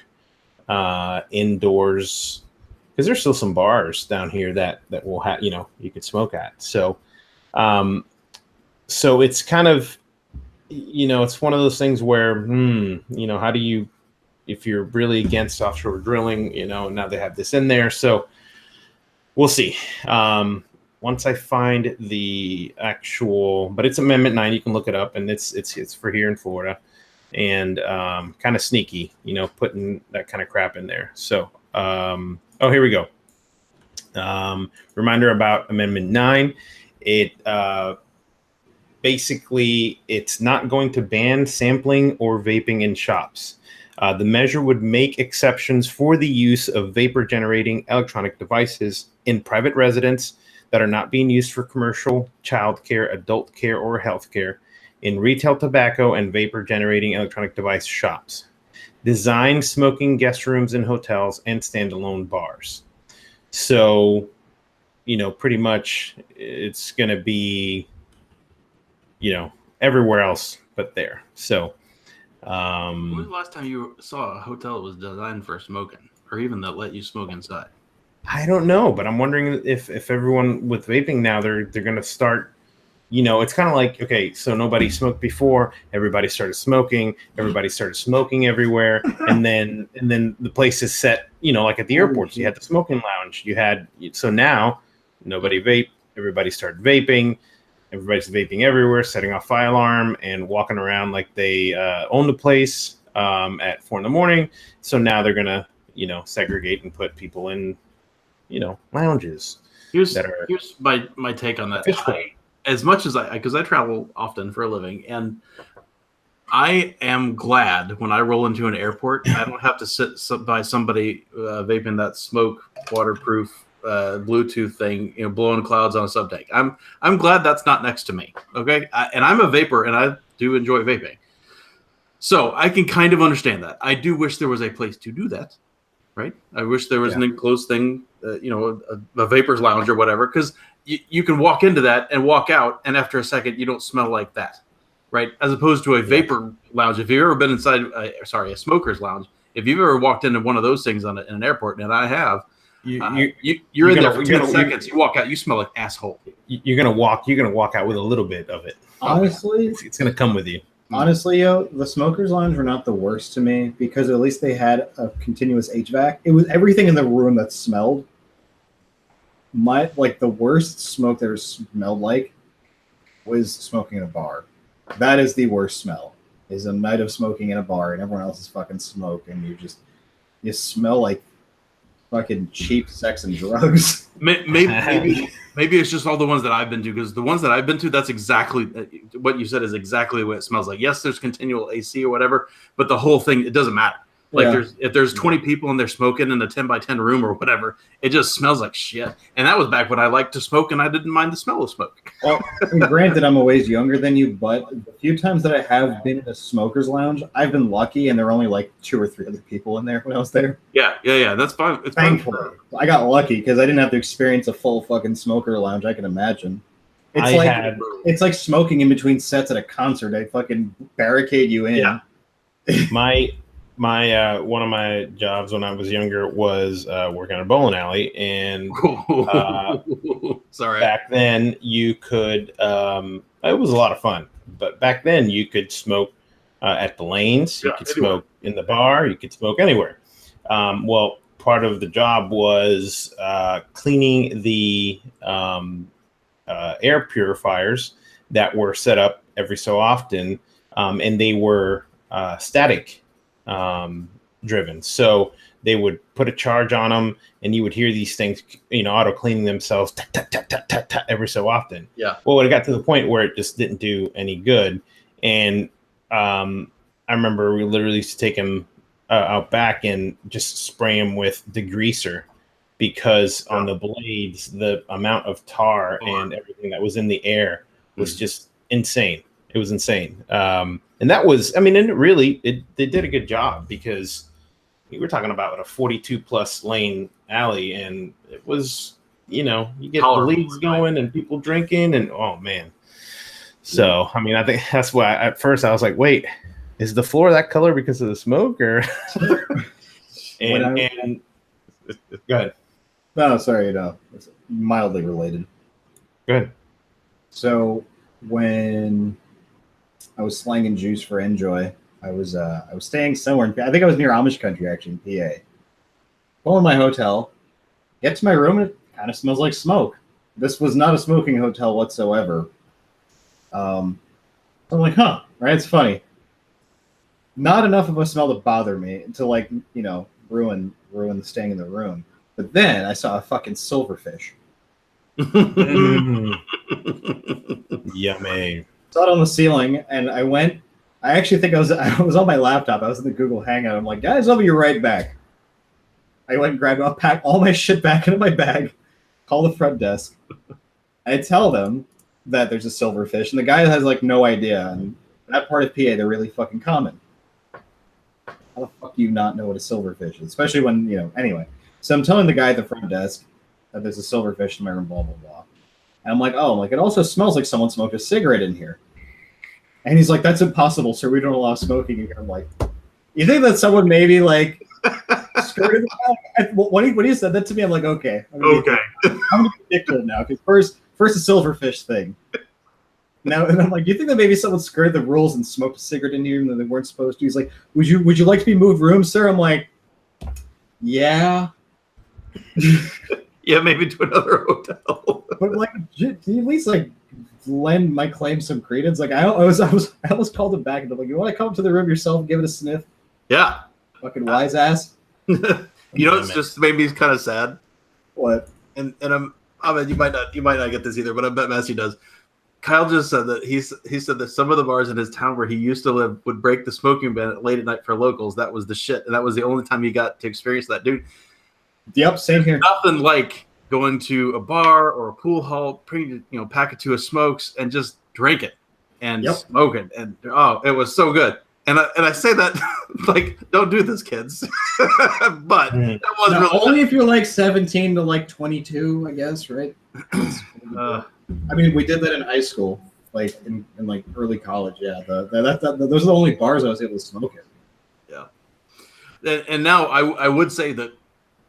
indoors, because there's still some bars down here that will have, you could smoke at. So, so it's kind of, it's one of those things where, how do you, if you're really against offshore drilling, now they have this in there. So we'll see. Once I find the actual, but it's Amendment 9, you can look it up, and it's for here in Florida, and kind of sneaky, putting that kind of crap in there. So, here we go. Reminder about Amendment 9. It basically, it's not going to ban sampling or vaping in shops. The measure would make exceptions for the use of vapor-generating electronic devices in private residence that are not being used for commercial, child care, adult care, or health care, in retail tobacco and vapor-generating electronic device shops, designed smoking guest rooms in hotels, and standalone bars. So, pretty much it's going to be, everywhere else but there. So, when was the last time you saw a hotel that was designed for smoking, or even that let you smoke inside? I don't know, but I'm wondering if everyone with vaping now they're going to start. It's kind of like, okay, so nobody smoked before. Everybody started smoking. Everybody started smoking everywhere, and then the place is set. Like at the airports, you had the smoking lounge. So now nobody vape. Everybody started vaping. Everybody's vaping everywhere, setting off fire alarm and walking around like they own the place at 4 a.m. So now they're gonna segregate and put people in lounges. Here's my take on that. As much as because I travel often for a living, and I am glad when I roll into an airport, I don't have to sit by somebody vaping that smoke waterproof Bluetooth thing, blowing clouds on a subtank. I'm glad that's not next to me. Okay, and I'm a vapor, and I do enjoy vaping, so I can kind of understand that. I do wish there was a place to do that, right? I wish there was an enclosed thing, a vapors lounge or whatever, because you can walk into that and walk out, and after a second, you don't smell like that, right? As opposed to a vapor lounge. If you've ever been inside, a smoker's lounge, if you've ever walked into one of those things in an airport, and I have, you're in there for 10 seconds. You walk out, you smell like asshole. You're gonna walk out with a little bit of it. Honestly, it's gonna come with you. Honestly, the smokers lounge were not the worst to me because at least they had a continuous HVAC. It was everything in the room that smelled. The worst smoke that smelled like was smoking in a bar. That is the worst smell. Is a night of smoking in a bar and everyone else is fucking smoke and you smell like fucking cheap sex and drugs. Maybe it's just all the ones that I've been to, because the ones that I've been to, that's exactly what you said is exactly what it smells like. Yes, there's continual AC or whatever, but the whole thing, it doesn't matter. Like if there's 20 people and they're smoking in a 10 by 10 room or whatever, it just smells like shit. And that was back when I liked to smoke and I didn't mind the smell of smoke. Well, granted, I'm a ways younger than you, but the few times that I have been in a smoker's lounge, I've been lucky and there were only like 2 or 3 other people in there when I was there. Yeah. That's fine. It's thankfully. I got lucky because I didn't have to experience a full fucking smoker lounge. I can imagine. It's like smoking in between sets at a concert. They fucking barricade you in. Yeah. My one of my jobs when I was younger was working at a bowling alley, and back then you could it was a lot of fun, but back then you could smoke at the lanes, you could smoke in the bar, you could smoke anywhere. Well, part of the job was cleaning the air purifiers that were set up every so often, and they were static driven. So they would put a charge on them and you would hear these things, auto cleaning themselves every so often. Yeah. Well, it got to the point where it just didn't do any good. And I remember we literally used to take them out back and just spray them with degreaser, because on the blades, the amount of tar and everything that was in the air was just insane. It was insane. And that was, and they did a good job, because we were talking about a 42 plus lane alley, and it was, you get the leagues going and people drinking, and oh man. So, I think that's why at first I was like, wait, is the floor that color because of the smoke, or? and go ahead. No, sorry, it's mildly related. Go ahead. So when I was slanging juice for Enjoy, I was staying somewhere. I think I was near Amish country, actually, in PA. Go in my hotel, get to my room, and it kind of smells like smoke. This was not a smoking hotel whatsoever. I'm like, huh, right? It's funny. Not enough of a smell to bother me to ruin the staying in the room. But then I saw a fucking silverfish. Yummy. Saw it on the ceiling, and I actually think I was on my laptop. I was in the Google Hangout. I'm like, guys, I'll be right back. I went and grabbed it, pack all my shit back into my bag, call the front desk. I tell them that there's a silverfish, and the guy has no idea. And that part of PA, they're really fucking common. How the fuck do you not know what a silverfish is? Especially when, anyway. So I'm telling the guy at the front desk that there's a silverfish in my room, blah, blah, blah. And I'm like, it also smells like someone smoked a cigarette in here. And he's like, that's impossible, sir. We don't allow smoking in here. I'm like, you think that someone maybe Skirted. When he said that to me, I'm like, okay. I'm gonna be addicted now. Because first the silverfish thing. Now, and I'm like, do you think that maybe someone skirted the rules and smoked a cigarette in here and they weren't supposed to? He's like, would you like to be moved rooms, sir? I'm like, yeah. Yeah, maybe to another hotel. But like, can you at least like lend my claim some credence? Like, I almost called him back and I'm like, you want to come to the room yourself and give it a sniff? Yeah. Fucking wise ass. You know, it's just made me kind of sad. What? And I mean, you might not get this either, but I bet Massey does. Kyle just said that he said that some of the bars in his town where he used to live would break the smoking ban late at night for locals. That was the shit, and that was the only time he got to experience that, dude. Yep, same here. Nothing like going to a bar or a pool hall, pack it to a smokes and just drink it and smoke it, and it was so good. And I say that like, don't do this, kids. But that was no, really only if you're like 17 to like 22, I guess, right? I mean, we did that in high school, like in like early college. Yeah, those are the only bars I was able to smoke in. Yeah, and now I would say that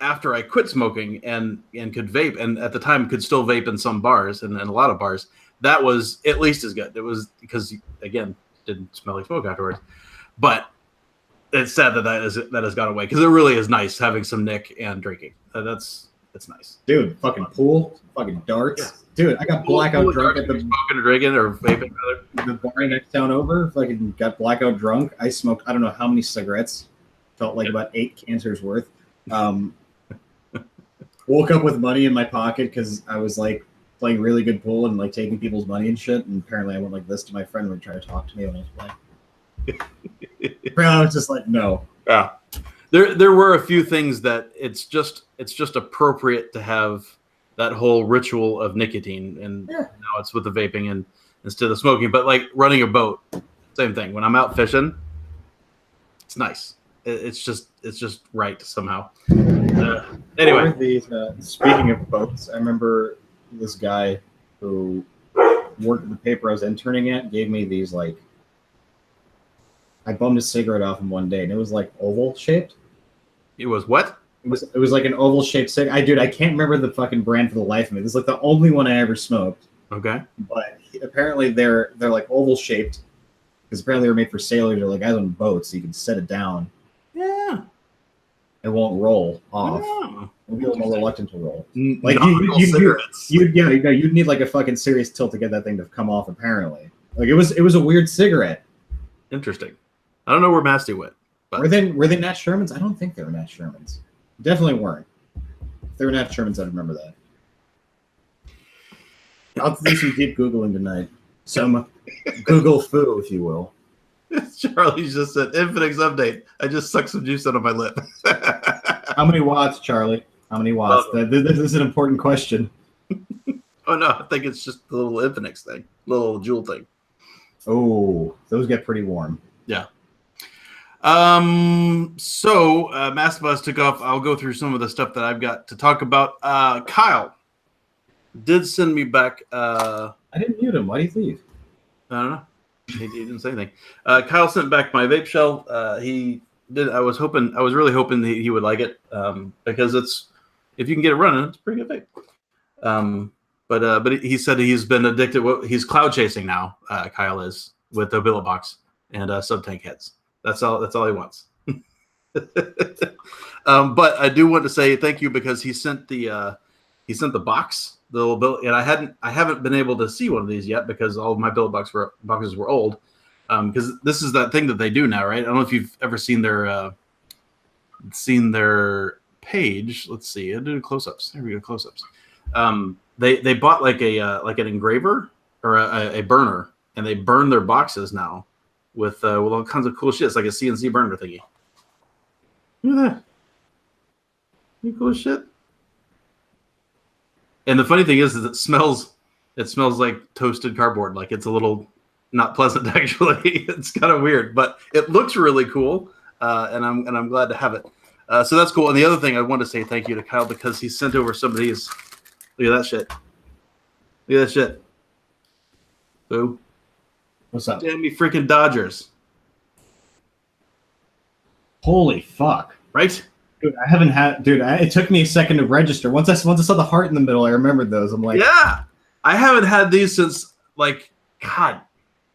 after I quit smoking and could vape, and at the time could still vape in some bars and a lot of bars, that was at least as good. It was because, again, didn't smell like smoke afterwards. But it's sad that has gone away because it really is nice having some nick and drinking. That's nice. Dude, fucking pool, fucking darts. Yeah. Dude, I got blackout drunk at the smoking or drinking or vaping. The bar next town over. Fucking got blackout drunk. I smoked I don't know how many cigarettes. Felt like about 8 cancers worth. Woke up with money in my pocket because I was like playing really good pool and like taking people's money and shit. And apparently I went like this to my friend when he tried to talk to me when I was playing. I was just like, no. Yeah. There were a few things that it's just appropriate to have that whole ritual of nicotine, and now it's with the vaping and instead of smoking. But like running a boat, same thing. When I'm out fishing, it's nice. It's just right somehow. Anyway, speaking of boats, I remember this guy who worked at the paper I was interning at gave me these like. I bummed a cigarette off him one day, and it was like oval shaped. It was what? It was like an oval shaped cigarette. I can't remember the fucking brand for the life of me. This is like the only one I ever smoked. Okay. But apparently they're like oval shaped because apparently they're made for sailors or like guys on boats, so you can set it down. Yeah. It won't roll off. Oh. It'll be a little more reluctant to roll. Like you'd need like a fucking serious tilt to get that thing to come off. Apparently, like it was a weird cigarette. Interesting. I don't know where Masty went. But. Were they Nat Shermans? I don't think they were Nat Shermans. Definitely weren't. If they were Nat Shermans, I'd remember that. I'll do some deep Googling tonight. Some Google foo, if you will. Charlie just said, Infinix update. I just sucked some juice out of my lip. How many watts, Charlie? How many watts? This is an important question. Oh, no. I think it's just the little Infinix thing. Little Juul thing. Oh, those get pretty warm. Yeah. So Master Buzz took off. I'll go through some of the stuff that I've got to talk about. Kyle did send me back. I didn't mute him. Why did he leave? I don't know. He didn't say anything. Kyle sent back my vape shell. He did. I was really hoping that he would like it because if you can get it running, it's a pretty good vape. But he said he's been addicted. He's cloud chasing now. Kyle is with the billet box and sub-tank heads. That's all he wants. But I do want to say thank you because he sent the box, the little billet, and I haven't been able to see one of these yet because all of my billet boxes were old. Because this is that thing that they do now, right? I don't know if you've ever seen their page. Let's see. I did close-ups. There we go, close-ups. They bought like an engraver or a burner, and they burn their boxes now with all kinds of cool shit. It's like a CNC burner thingy. Look at that. You cool shit. And the funny thing is it smells like toasted cardboard. Like it's a little not pleasant actually. It's kind of weird, but it looks really cool. And I'm glad to have it. So that's cool. And the other thing I want to say thank you to Kyle because he sent over some of these. Look at that shit. Look at that shit. Boo. What's up? Damn me freaking Dodgers. Holy fuck. right? Dude, I haven't had. Dude, it took me a second to register. Once I saw the heart in the middle, I remembered those. I'm like, Yeah, I haven't had these since like God,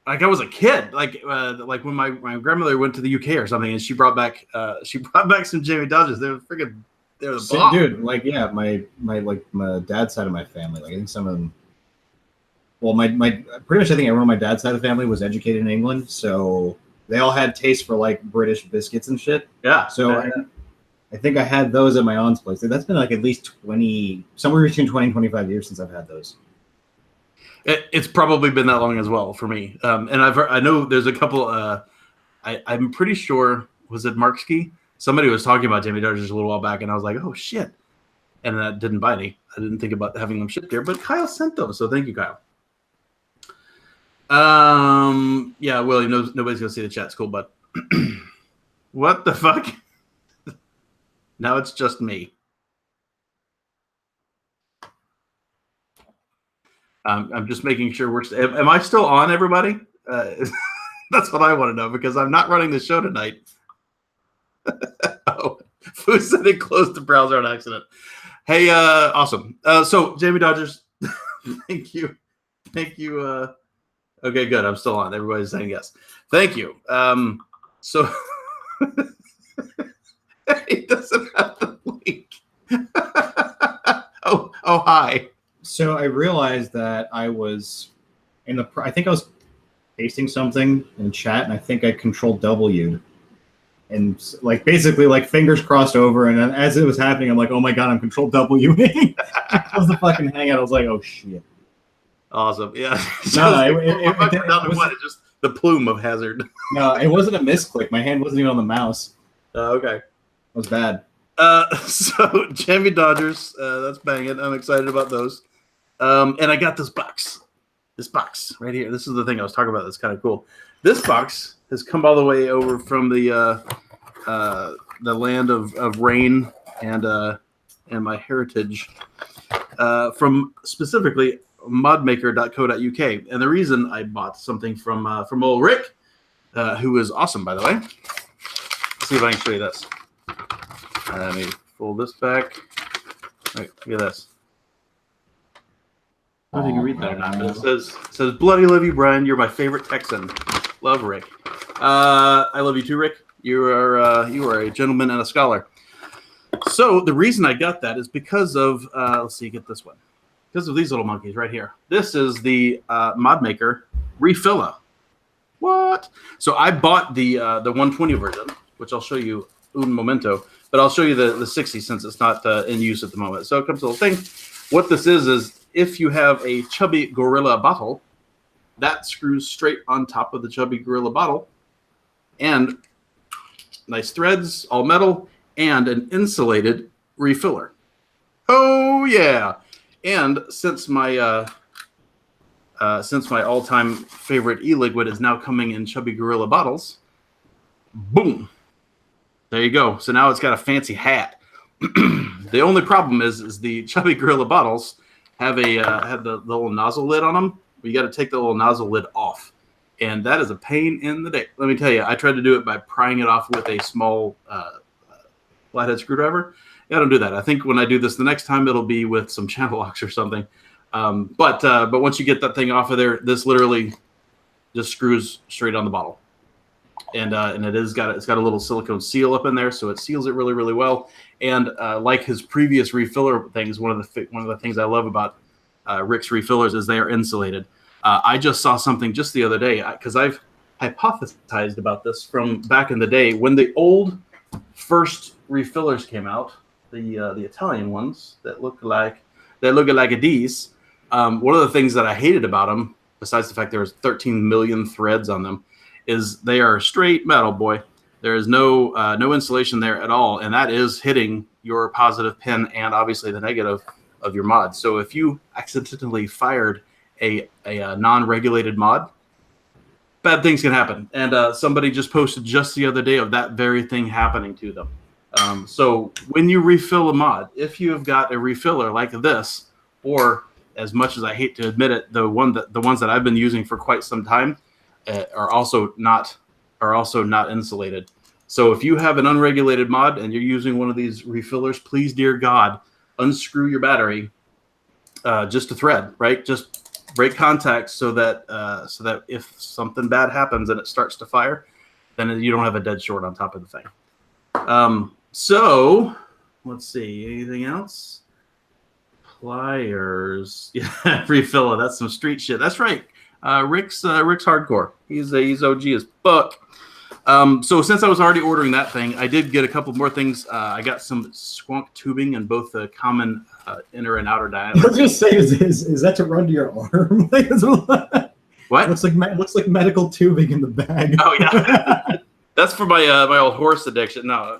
like I was a kid. Like when my grandmother went to the UK or something, and she brought back some Jamie Dodgers. They were freaking. They're the bomb. Dude. Like, yeah, my dad's side of my family. Like, I think some of them. Well, my pretty much I think everyone on my dad's side of the family was educated in England, so they all had taste for like British biscuits and shit. Yeah. So I think I had those at my aunt's place. That's been like at least somewhere between 20 and 25 years since I've had those. It's probably been that long as well for me. And I know there's a couple. I'm pretty sure, was it Markski? Somebody was talking about Jamie Dodgers a little while back, and I was like, oh shit. And I didn't buy any. I didn't think about having them shipped here, but Kyle sent them, so thank you, Kyle. Yeah, William, nobody's gonna see the chat. It's cool, but what the fuck? Now it's just me. I'm just making sure am I still on, everybody? That's what I want to know, because I'm not running the show tonight. Oh, Foo said it closed the browser on accident. Hey, awesome. So Jamie Dodgers, thank you. Okay, good. I'm still on. Everybody's saying yes. Thank you. So he doesn't have the link. Oh, hi. So I realized that I was I think I was pasting something in chat, and I think I controlled W'd. And like basically like fingers crossed over, and as it was happening, I'm like, oh my god, I'm control W'ing. That was the fucking hangout. I was like, oh shit. Awesome. Yeah. No, it's just the Plume of Hazard. No, it wasn't a misclick. My hand wasn't even on the mouse. Okay. It was bad. So Jamie Dodgers, that's banging. I'm excited about those. And I got this box. This box right here. This is the thing I was talking about. That's kind of cool. This box has come all the way over from the land of rain and my heritage, from specifically modmaker.co.uk. And the reason I bought something from old Rick, who is awesome, by the way. Let's see if I can show you this. Let me pull this back. Right, look at this. I don't know if you can read that or not, but it says "Bloody love you, Brian. You're my favorite Texan. Love, Rick. I love you too, Rick. You are a gentleman and a scholar." So the reason I got that is because of let's see, get this one. Because of these little monkeys right here. This is the ModMaker Refiller. What? So I bought the 120 version, which I'll show you un momento, but I'll show you the 60 since it's not in use at the moment. So it comes with a little thing. What this is if you have a Chubby Gorilla bottle, that screws straight on top of the Chubby Gorilla bottle, and nice threads, all metal, and an insulated refiller. Oh yeah! And since my all-time favorite e-liquid is now coming in Chubby Gorilla bottles, boom, there you go. So now it's got a fancy hat. The only problem is the Chubby Gorilla bottles have the little nozzle lid on them. You got to take the little nozzle lid off, and that is a pain in the dick. Let me tell you, I tried to do it by prying it off with a small flathead screwdriver. Yeah, I don't do that. I think when I do this the next time, it'll be with some channel locks or something. But once you get that thing off of there, this literally just screws straight on the bottle, and it's got a little silicone seal up in there, so it seals it really, really well. And like his previous refiller things, one of the things I love about Rick's refillers is they are insulated. I just saw something just the other day, because I've hypothesized about this from back in the day when the old first refillers came out, the Italian ones that look like these. One of the things that I hated about them, besides the fact there was 13 million threads on them, is they are straight metal, boy. There is no insulation there at all, and that is hitting your positive pin and obviously the negative of your mod. So if you accidentally fired a non-regulated mod, bad things can happen. And somebody just posted just the other day of that very thing happening to them. So when you refill a mod, if you have got a refiller like this, or as much as I hate to admit it, the ones that I've been using for quite some time are also not insulated. So if you have an unregulated mod and you're using one of these refillers, please, dear God, unscrew your battery, just a thread, right? Just break contact so that if something bad happens and it starts to fire, then you don't have a dead short on top of the thing. So let's see, anything else? Pliers, yeah, refiller. That's some street shit. That's right. Rick's hardcore. He's OG as fuck. So since I was already ordering that thing, I did get a couple more things. I got some squonk tubing in both the common inner and outer diameter. I was just say, is that to run to your arm? What? Looks like medical tubing in the bag. Oh yeah, that's for my my old horse addiction. No.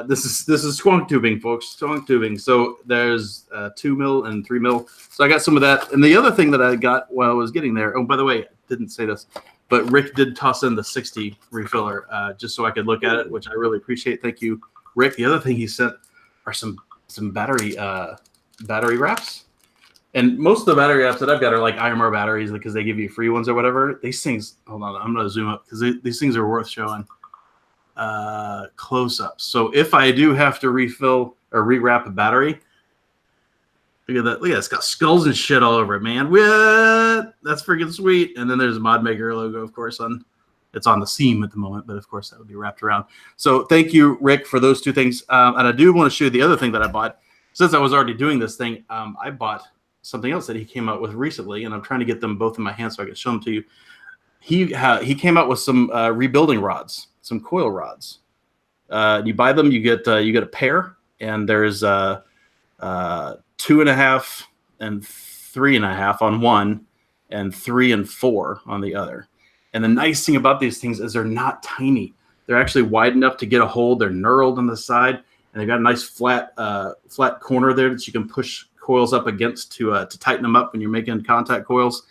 This is squonk tubing, folks. Squonk tubing. So there's 2 mil and 3 mil. So I got some of that. And the other thing that I got while I was getting there. Oh, by the way, I didn't say this, but Rick did toss in the 60 refiller just so I could look at it, which I really appreciate. Thank you, Rick. The other thing he sent are some battery wraps. And most of the battery wraps that I've got are like IMR batteries because they give you free ones or whatever. These things, hold on, I'm gonna zoom up because these things are worth showing. Close up. So if I do have to refill or rewrap a battery, look at that. Look at that. It's got skulls and shit all over it, man. What? That's freaking sweet. And then there's a Mod Maker logo, of course, it's on the seam at the moment, but of course that would be wrapped around. So thank you, Rick, for those two things. And I do want to show you the other thing that I bought. Since I was already doing this thing, I bought something else that he came out with recently, and I'm trying to get them both in my hand so I can show them to you. He came out with some rebuilding rods. Some coil rods. You buy them, you get a pair, and there's 2.5 and 3.5 on one, and 3 and 4 on the other. And the nice thing about these things is they're not tiny. They're actually wide enough to get a hold. They're knurled on the side, and they've got a nice flat corner there that you can push coils up against to tighten them up when you're making contact coils.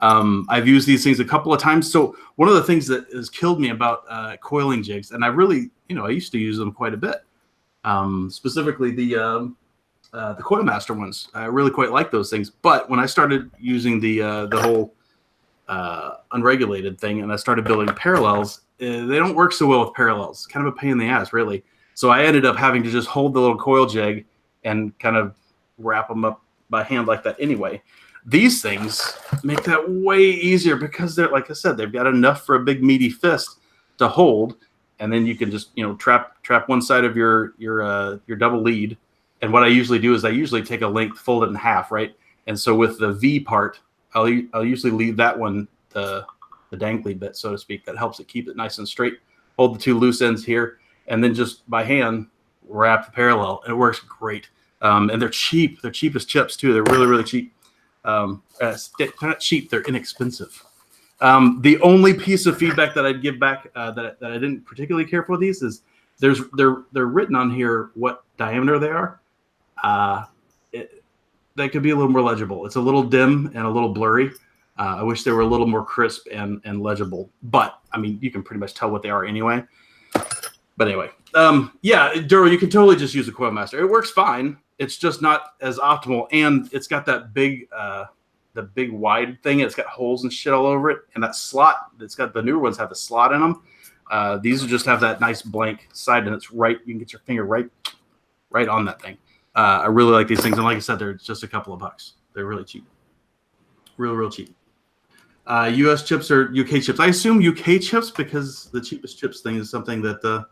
I've used these things a couple of times. So one of the things that has killed me about coiling jigs, and I really, I used to use them quite a bit, specifically the Coil Master ones. I really quite like those things. But when I started using the whole unregulated thing and I started building parallels, they don't work so well with parallels. It's kind of a pain in the ass, really. So I ended up having to just hold the little coil jig and kind of wrap them up by hand like that anyway. These things make that way easier because they're, like I said, they've got enough for a big meaty fist to hold, and then you can just trap one side of your double lead. And what I usually do is I usually take a length, fold it in half, right? And so with the V part, I'll usually leave that one the dangly bit, so to speak, that helps it keep it nice and straight. Hold the two loose ends here, and then just by hand wrap the parallel. It works great, and they're cheap. They're cheap as chips too. They're really, really cheap. They're not cheap, they're inexpensive. The only piece of feedback that I'd give back that I didn't particularly care for these is they're written on here what diameter they are. They could be a little more legible. It's a little dim and a little blurry. I wish they were a little more crisp and legible, but I mean, you can pretty much tell what they are anyway. But anyway, yeah, Durr, you can totally just use a Coil Master. It works fine. It's just not as optimal, and it's got that big, the big wide thing. It's got holes and shit all over it, and that slot. It's got the newer ones have the slot in them. These just have that nice blank side, and it's right. You can get your finger right on that thing. I really like these things, and like I said, they're just a couple of bucks. They're really cheap, real cheap. U.S. chips or UK chips? I assume UK chips because the cheapest chips thing is something that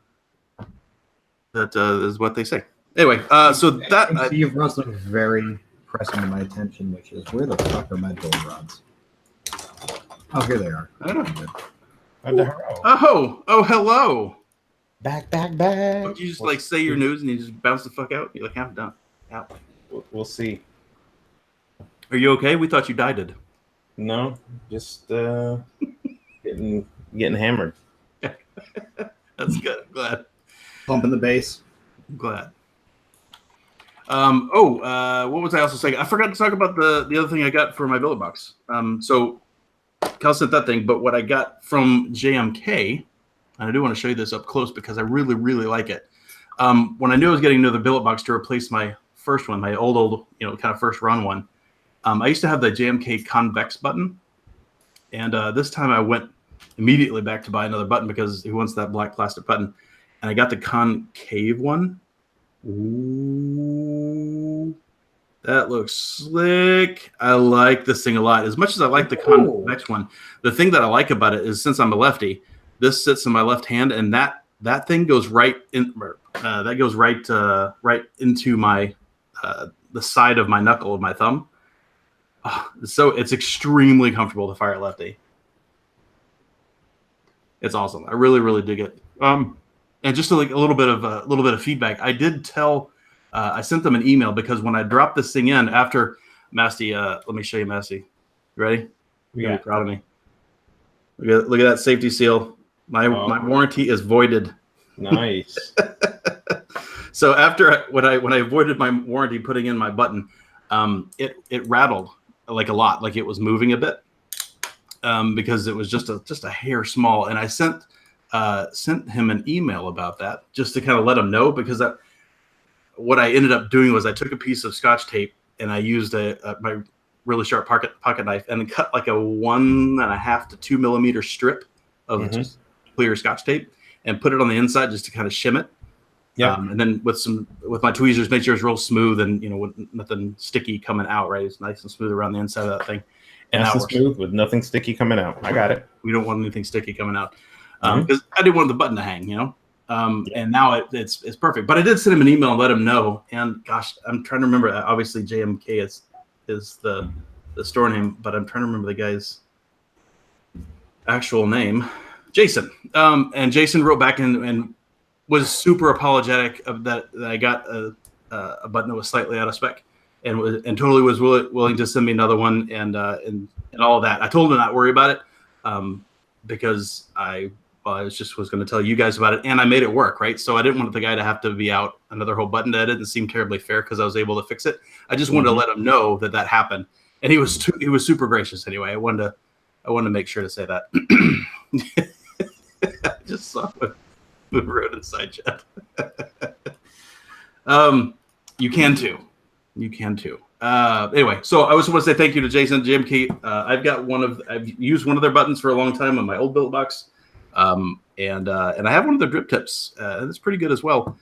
is what they say. Anyway, so that you've brought something very pressing to my attention, which is where the fuck are my build rods? Oh, here they are. Oh, hello. Back. Don't you just like say your news and you just bounce the fuck out? You're like, I'm done. Out. We'll see. Are you okay? We thought you died. No, just getting hammered. That's good. I'm glad. Pumping the bass. I'm glad. What was I also saying? I forgot to talk about the other thing I got for my billet box. So Cal sent that thing, but what I got from JMK, and I do want to show you this up close because I really, really like it. When I knew I was getting another billet box to replace my first one, my old, kind of first run one, I used to have the JMK convex button, and this time I went immediately back to buy another button because he wants that black plastic button. And I got the concave one. Ooh, that looks slick. I like this thing a lot. As much as I like the convex one, the thing that I like about it is since I'm a lefty, this sits in my left hand, and that thing goes right in. That goes right into my the side of my knuckle of my thumb. So it's extremely comfortable to fire lefty. It's awesome. I really, really dig it. And just like a little bit of feedback, I did tell. I sent them an email because when I dropped this thing in after Masty, let me show you Masty. You ready? You're gonna be proud of me. Look at that safety seal. My warranty is voided. Nice. So after when I voided my warranty putting in my button, it rattled like a lot, like it was moving a bit, because it was just a hair small. And I sent him an email about that just to kind of let him know, because what I ended up doing was I took a piece of Scotch tape and I used my really sharp pocket knife and cut like a 1.5 to 2 millimeter strip of just clear Scotch tape and put it on the inside just to kind of shim it. Yeah. And then with my tweezers, make sure it's real smooth and, with nothing sticky coming out, right? It's nice and smooth around the inside of that thing. And nice and smooth with nothing sticky coming out. I got it. We don't want anything sticky coming out. Because I didn't want the button to hang, and now it's perfect. But I did send him an email and let him know. And gosh, I'm trying to remember. Obviously, JMK is the store name, but I'm trying to remember the guy's actual name, Jason. And Jason wrote back and was super apologetic of that I got a button that was slightly out of spec, and totally was willing to send me another one and all of that. I told him not worry about it, because I was going to tell you guys about it, and I made it work, right? So I didn't want the guy to have to be out another whole button to edit. It didn't seem terribly fair because I was able to fix it. I just wanted to let him know that happened, and he was super gracious. Anyway, I wanted to make sure to say that. I just saw what wrote inside chat. You can too. Anyway, so I just want to say thank you to Jason, JMK. I've used one of their buttons for a long time on my old build box. And I have one of their drip tips. It's pretty good as well.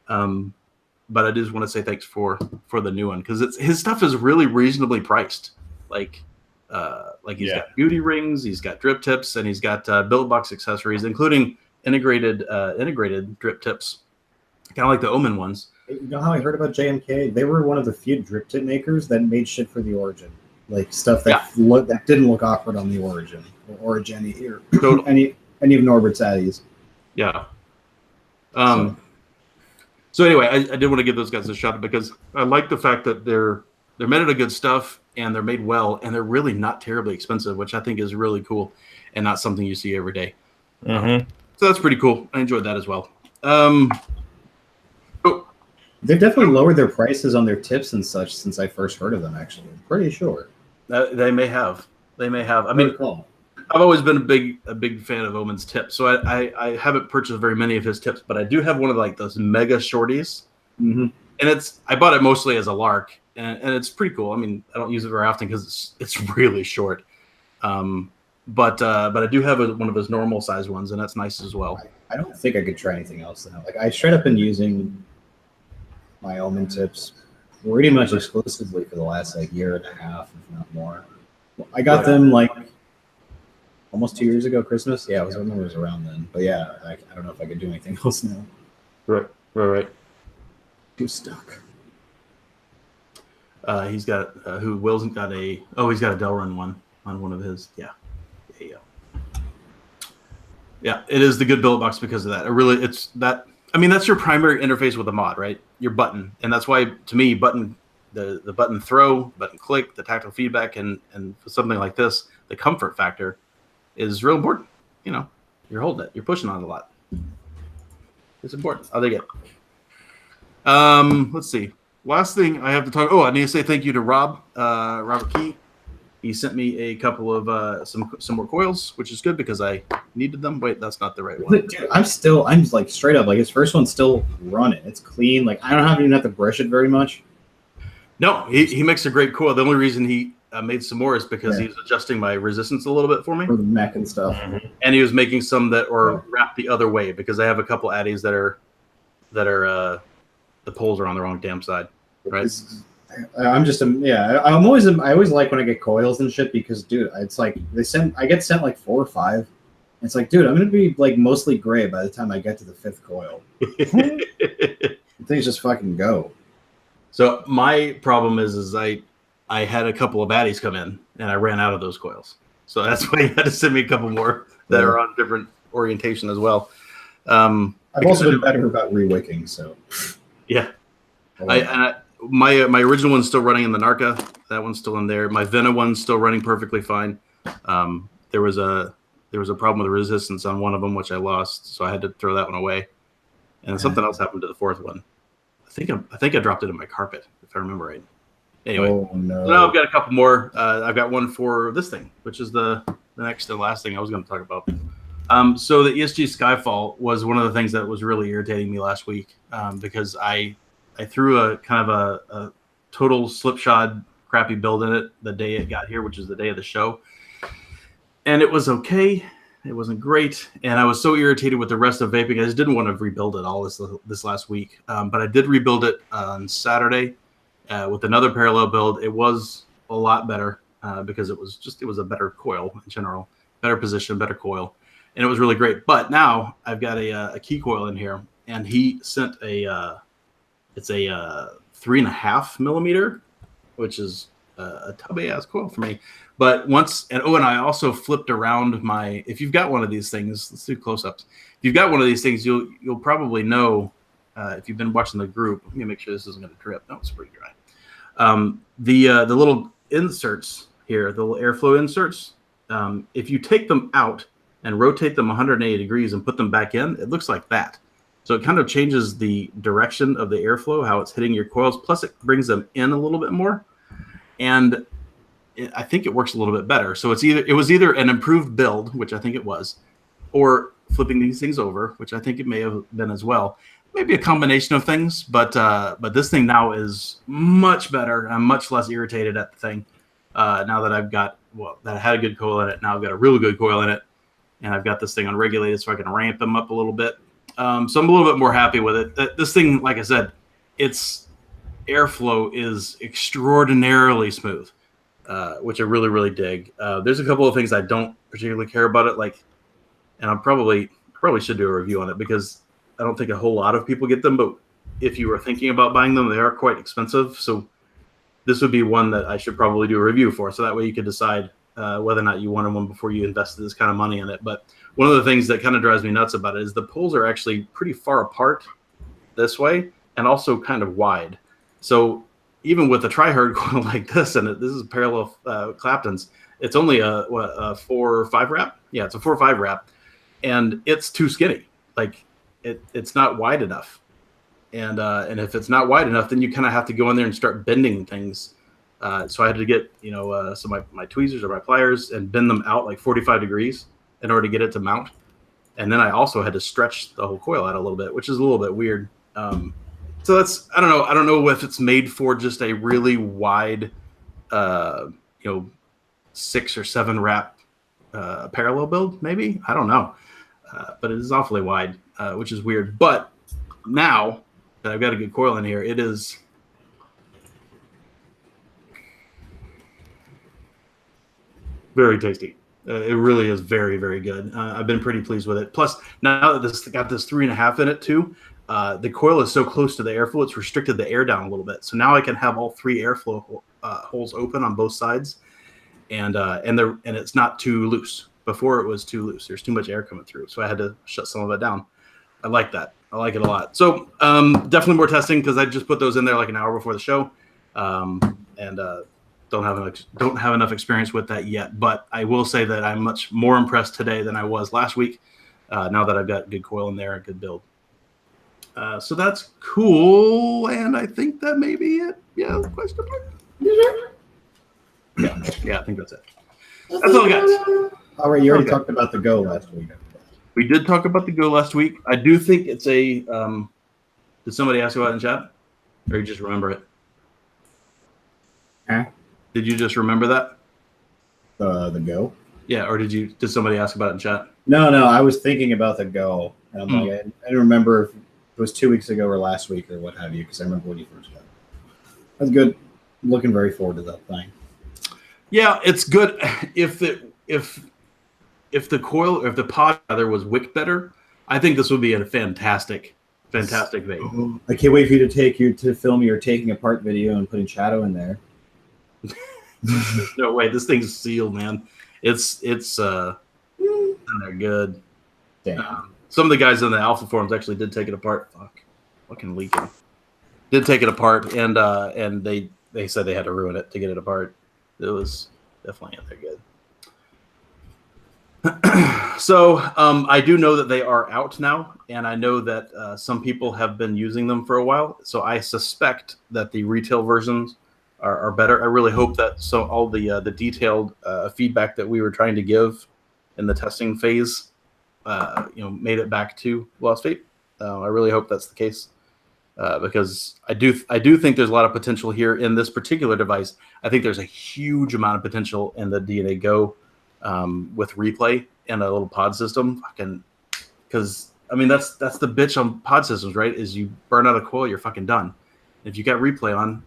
But I just want to say thanks for the new one, because his stuff is really reasonably priced. Like he's got beauty rings, he's got drip tips, and he's got build box accessories, including integrated drip tips, kind of like the Omen ones. You know how I heard about JMK? They were one of the few drip tip makers that made shit for the Origin, like stuff that that didn't look awkward on the Origin or Origin or totally. any of Norbert's Addies. Yeah. So anyway, I did want to give those guys a shout because I like the fact that they're made out of good stuff and they're made well and they're really not terribly expensive, which I think is really cool and not something you see every day. So that's pretty cool. I enjoyed that as well. They've definitely lowered their prices on their tips and such since I first heard of them. Actually, I'm pretty sure they may have. I mean, I've always been a big fan of Omen's tips, so I haven't purchased very many of his tips, but I do have one of like those mega shorties, and I bought it mostly as a lark, and it's pretty cool. I mean, I don't use it very often because it's really short, but I do have one of his normal size ones, and that's nice as well. I don't think I could try anything else now. Like I straight up been using my Omen tips pretty much exclusively for the last year and a half, if not more. I got them like almost 2 years ago, Christmas. Yeah, I remember it was around then. But yeah, I don't know if I could do anything else now. Right. Too stuck. He's got Will's got he's got a Delrin one on one of his. Yeah. It is the good build box because of that. That's your primary interface with a mod, right? Your button, and that's why to me, the button throw, button click, the tactile feedback, and for something like this, the comfort factor is real important. You're holding it, you're pushing on it a lot. It's important. I think it. Let's see. Last thing I have to talk. I need to say thank you to Robert Key. He sent me a couple of some more coils, which is good because I needed them. Wait, that's not the right one. Dude, I'm like straight up his first one's still running. It's clean. Like I don't even have to brush it very much. No, he makes a great coil. The only reason he made s'mores because Yeah. he was adjusting my resistance a little bit for me, For the neck and stuff. and he was making some that are wrapped the other way because I have a couple addies that are the poles are on the wrong damn side, right? I'm just I always like when I get coils and shit because dude, it's like I get sent like 4 or 5. It's like, dude, I'm gonna be like mostly gray by the time I get to the 5th coil. Things just fucking go. So my problem is I had a couple of baddies come in and I ran out of those coils. So that's why you had to send me a couple more that are on different orientation as well. I've also been better about re-wicking, so yeah. My original one's still running in the Narca. That one's still in there. My Vena one's still running perfectly fine. There was a problem with the resistance on one of them, which I lost, so I had to throw that one away. And something else happened to the 4th one. I think I dropped it in my carpet, if I remember right. Anyway, oh, no. So now I've got a couple more. I've got one for this thing, which is the next and last thing I was going to talk about. So the ESG Skyfall was one of the things that was really irritating me last week because I threw a kind of a total slipshod crappy build in it the day it got here, which is the day of the show. And it was okay. It wasn't great. And I was so irritated with the rest of vaping. I just didn't want to rebuild it all this last week. But I did rebuild it on Saturday with another parallel build. It was a lot better because it was a better coil in general, better position, better coil. And it was really great. But now I've got a key coil in here, and he sent it's a 3.5 millimeter, which is a tubby ass coil for me. But and I also flipped around if you've got one of these things, let's do close-ups. If you've got one of these things, you'll probably know if you've been watching the group. Let me make sure this isn't going to drip. No, it's pretty dry. The little inserts here, the little airflow inserts, if you take them out and rotate them 180 degrees and put them back in, it looks like that. So it kind of changes the direction of the airflow, how it's hitting your coils. Plus, it brings them in a little bit more, and I think it works a little bit better. So it was either an improved build, which I think it was, or flipping these things over, which I think it may have been as well. Maybe a combination of things, but this thing now is much better. I'm much less irritated at the thing now that that I had a good coil in it. Now I've got a really good coil in it, and I've got this thing unregulated, so I can ramp them up a little bit. So I'm a little bit more happy with it. This thing, like I said, its airflow is extraordinarily smooth, which I really, really dig. There's a couple of things I don't particularly care about it, and I probably should do a review on it because I don't think a whole lot of people get them. But if you were thinking about buying them, they are quite expensive. So this would be one that I should probably do a review for, so that way you could decide whether or not you wanted one before you invested this kind of money in it. But one of the things that kind of drives me nuts about it is the poles are actually pretty far apart this way and also kind of wide. So even with a tri-hurd coil like this, and this is parallel Clapton's, it's only a 4 or 5 wrap. Yeah, it's a 4 or 5 wrap, and it's too skinny. Like it's not wide enough. And if it's not wide enough, then you kind of have to go in there and start bending things. So I had to get my tweezers or my pliers and bend them out like 45 degrees in order to get it to mount. And then I also had to stretch the whole coil out a little bit, which is a little bit weird. So that's, I don't know if it's made for just a really wide, 6 or 7 wrap parallel build, maybe. I don't know. But it is awfully wide, which is weird. But now that I've got a good coil in here, it is very tasty. It really is very, very good. I've been pretty pleased with it. Plus, now that this got this 3.5 in it too, the coil is so close to the airflow, it's restricted the air down a little bit. So now I can have all 3 airflow holes open on both sides, and it's not too loose. Before it was too loose. There's too much air coming through, so I had to shut some of it down. I like that. I like it a lot. So definitely more testing because I just put those in there like an hour before the show, and don't have enough experience with that yet. But I will say that I'm much more impressed today than I was last week. Now that I've got good coil in there and good build. So that's cool, and I think that may be it. Yeah, question mark. Yeah, I think that's it. That's all, guys. All right, you already talked about the Go last week. We did talk about the Go last week. I do think it's a. Did somebody ask about it in chat, or you just remember it? Huh? Did you just remember that? The Go? Yeah, or did somebody ask about it in chat? No, I was thinking about the Go. And I'm like, I didn't remember if it was 2 weeks ago or last week or what have you, because I remember when you first got it. That's good. I'm looking very forward to that thing. Yeah, it's good. If the coil, or if the pod rather was wicked better, I think this would be a fantastic vape. Oh, I can't wait for you to film your taking apart video and putting Shadow in there. No way, this thing's sealed, man. They're good. Damn. Some of the guys in the alpha forums actually did take it apart. Fucking leaking. Did take it apart, and they said they had to ruin it to get it apart. It was definitely in there good. So I do know that they are out now, and I know that some people have been using them for a while. So I suspect that the retail versions are better. I really hope that all the detailed feedback that we were trying to give in the testing phase, made it back to Lost Vape. I really hope that's the case, because I do think there's a lot of potential here in this particular device. I think there's a huge amount of potential in the DNA Go with replay and a little pod system. Because I mean that's the bitch on pod systems, right? Is you burn out a coil, you're fucking done. If you got replay on,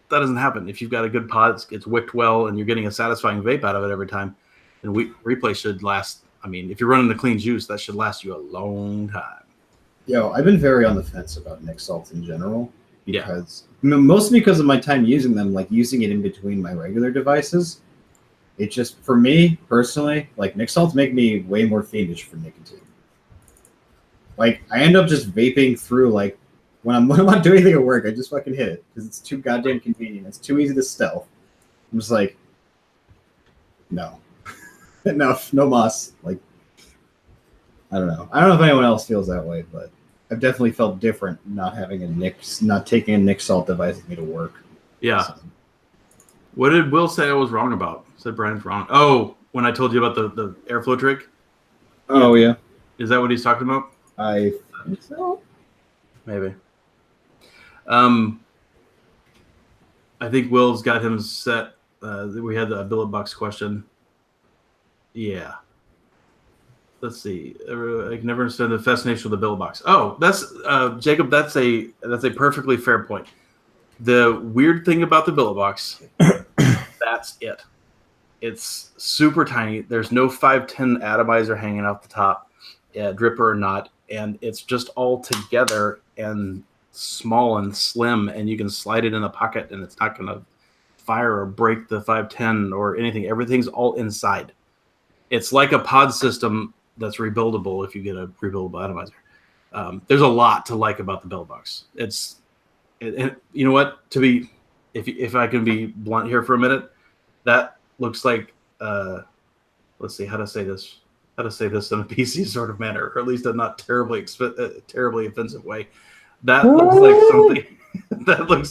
that doesn't happen. If you've got a good pod, it's wicked well, and you're getting a satisfying vape out of it every time, then replay should last. I mean, if you're running the clean juice, that should last you a long time. Yo, I've been very on the fence about Nick Salt in general, because mostly because of my time using them, like using it in between my regular devices. It just, for me personally, like Nick Salts make me way more fiendish for nicotine. Like I end up just vaping through, like when I'm not doing anything at work, I just fucking hit it because it's too goddamn convenient. It's too easy to stealth. I'm just like, no, enough, no mas. Like, I don't know if anyone else feels that way, but I've definitely felt different not having not taking a Nick Salt device with me to work. Yeah. So. What did Will say I was wrong about? Said Brian's wrong. Oh, when I told you about the airflow trick. Oh yeah. Is that what he's talking about? I think so. Maybe. I think Will's got him set. We had the billet box question. Yeah. Let's see. I can never understand the fascination with the billet box. Oh, that's Jacob. That's a perfectly fair point. The weird thing about the billet box, that's it. It's super tiny. There's no 510 atomizer hanging out the top, dripper or not, and it's just all together and small and slim, and you can slide it in a pocket, and it's not going to fire or break the 510 or anything. Everything's all inside. It's like a pod system that's rebuildable if you get a rebuildable atomizer. There's a lot to like about the billet box. And you know what? If I can be blunt here for a minute, that looks like let's see how to say this in a PC sort of manner, or at least a not terribly offensive way. That looks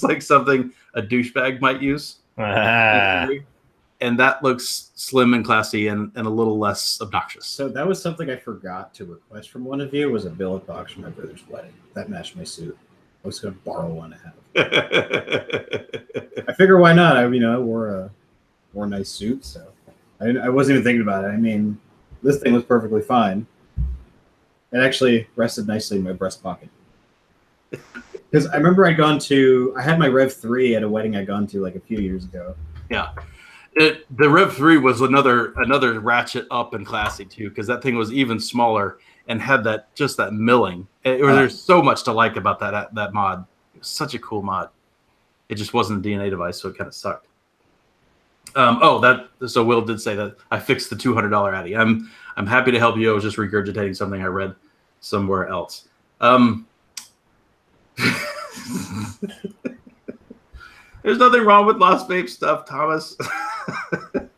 like something a douchebag might use. And that looks slim and classy and a little less obnoxious. So that was something I forgot to request from one of you, was a billet box for my brother's wedding. That matched my suit. I was going to borrow one to have. I figure why not? I wore a nice suit, so I wasn't even thinking about it. I mean, this thing was perfectly fine. It actually rested nicely in my breast pocket. Because I remember I had my Rev 3 at a wedding I'd gone to like a few years ago. Yeah. The Rev 3 was another ratchet up and classy too, because that thing was even smaller and had that milling. There's so much to like about that mod. It was such a cool mod. It just wasn't a DNA device, so it kind of sucked. So Will did say that I fixed the $200 Addy. I'm happy to help you. I was just regurgitating something I read somewhere else. There's nothing wrong with Lost Vape stuff, Thomas.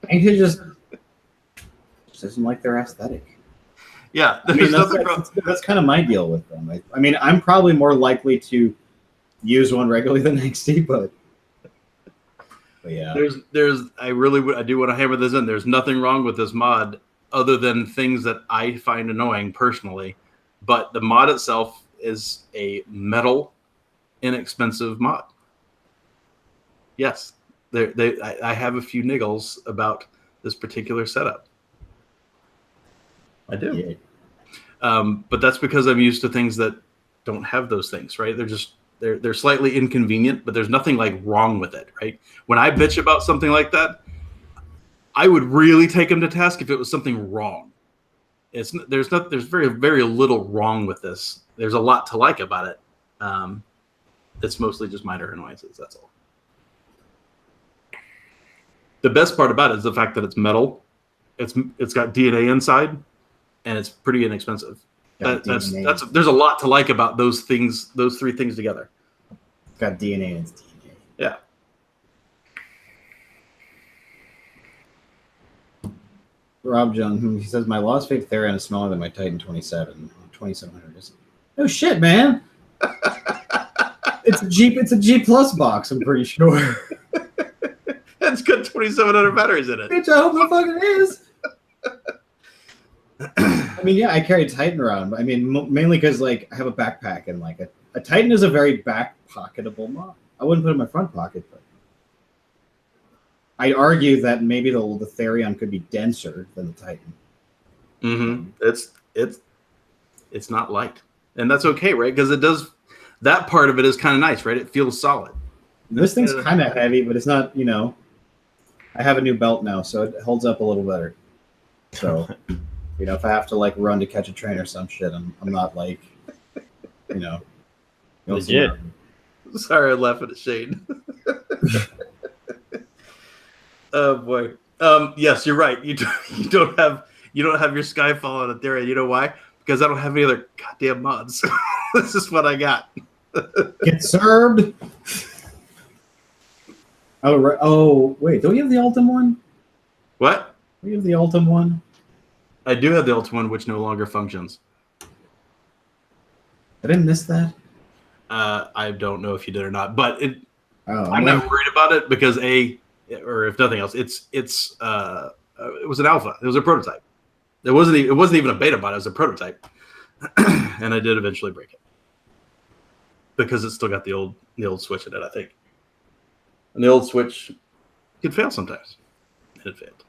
And he just doesn't like their aesthetic. Yeah, that's kind of my deal with them. I mean, I'm probably more likely to use one regularly than XD, but yeah. I do want to hammer this in. There's nothing wrong with this mod other than things that I find annoying personally. But the mod itself is a metal, inexpensive mod. Yes, I have a few niggles about this particular setup. I do. Yeah. But that's because I'm used to things that don't have those things, right? They're slightly inconvenient, but there's nothing like wrong with it, right? When I bitch about something like that, I would really take them to task if it was something wrong. There's very, very little wrong with this. There's a lot to like about it. It's mostly just minor annoyances. That's all. The best part about it is the fact that it's metal. It's got DNA inside, and it's pretty inexpensive. There's a lot to like about those things. Those three things together. It's got DNA in its DNA. Yeah. Rob John, he says my Lost Faith Therion is smaller than my Titan 2700. No shit, man. It's a G plus box. I'm pretty sure. It's got 2,700 batteries in it. Bitch, I hope the fuck it is. I mean, yeah, I carry Titan around. I mean, mainly because like I have a backpack and like a Titan is a very back pocketable mod. I wouldn't put it in my front pocket, but I'd argue that maybe the Therion could be denser than the Titan. Mm-hmm. It's not light, and that's okay, right? Because it does that part of it is kind of nice, right? It feels solid. This thing's kind of heavy, but it's not. You know, I have a new belt now, so it holds up a little better. So, you know, if I have to like run to catch a train or some shit, I'm not like, you know, legit. Sorry, I'm laughing at Shane. Oh boy. Yes, you're right. You don't have your Skyfall on it there. You know why? Because I don't have any other goddamn mods. This is what I got. Get served. Oh, wait. Don't you have the Ultim one? What? Do you have the Ultim one? I do have the Ultim one, which no longer functions. I didn't miss that. I don't know if you did or not, but I'm not worried about it because or if nothing else, it was an alpha. It was a prototype. It wasn't even a beta bot. It was a prototype, and I did eventually break it because it's still got the old switch in it, I think. And the old switch could fail sometimes, and it failed.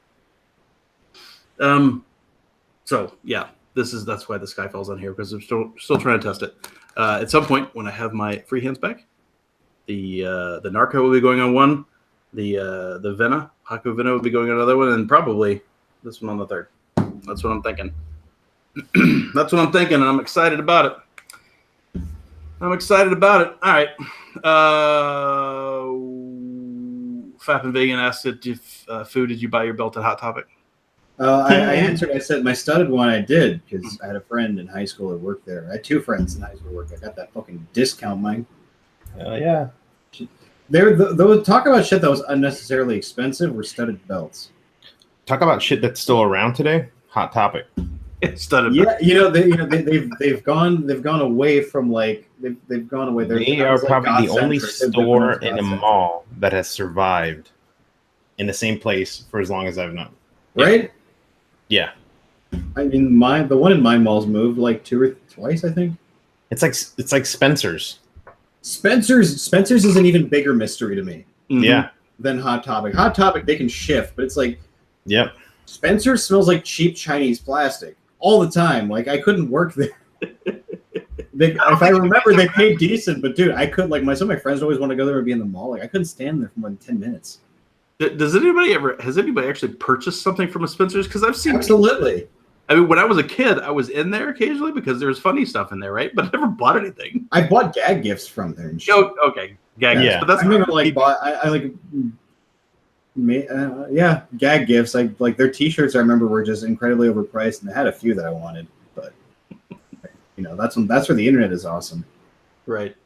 So yeah, that's why the Skyfall's on here because I'm still trying to test it. At some point when I have my free hands back, the Narco will be going on one. The Vena, Haku Vena will be going on another one, and probably this one on the third. That's what I'm thinking. That's what I'm thinking, and I'm excited about it. All right. Fap and Vegan asked if Foo, did you buy your belt at Hot Topic? I answered. I said my studded one I did because I had a friend in high school that worked there. I had two friends in high school that worked there. I got that fucking discount, Mike. Yeah. Those talk about shit that was unnecessarily expensive were studded belts. Talk about shit that's still around today. Hot Topic. It's studded. Yeah, they've gone away from like they've gone away. They are probably the only store in a mall that has survived in the same place for as long as I've known. Right? Yeah. I mean, the one in my mall's moved like twice, I think. It's like Spencer's. Spencer's is an even bigger mystery to me. Mm-hmm. Yeah. Than Hot Topic. Hot Topic they can shift, but it's like yep. Spencer's smells like cheap Chinese plastic all the time. Like I couldn't work there. If I remember, they paid decent, but dude, I could like some of my friends always want to go there and be in the mall. Like I couldn't stand there for more than 10 minutes. Has anybody actually purchased something from a Spencer's? Because I've seen absolutely. I mean, when I was a kid, I was in there occasionally because there was funny stuff in there, right? But I never bought anything. I bought gag gifts from there. And shit. Oh, okay, gag gifts. But that's I never like bought. Gag gifts. Like their T-shirts. I remember were just incredibly overpriced, and they had a few that I wanted. But you know, that's where the internet is awesome. Right.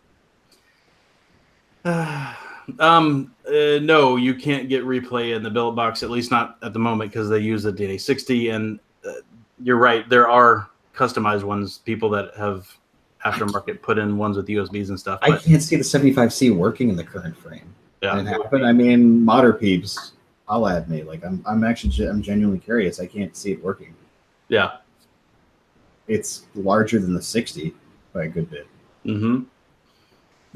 No, you can't get replay in the build box, at least not at the moment, because they use the DNA 60. And you're right, there are customized ones. People that have aftermarket put in ones with USBs and stuff. I can't see the 75C working in the current frame. Yeah, it happened. I mean, modder peeps, holla at me. Like I'm genuinely curious. I can't see it working. Yeah, it's larger than the 60 by a good bit. Mm-hmm.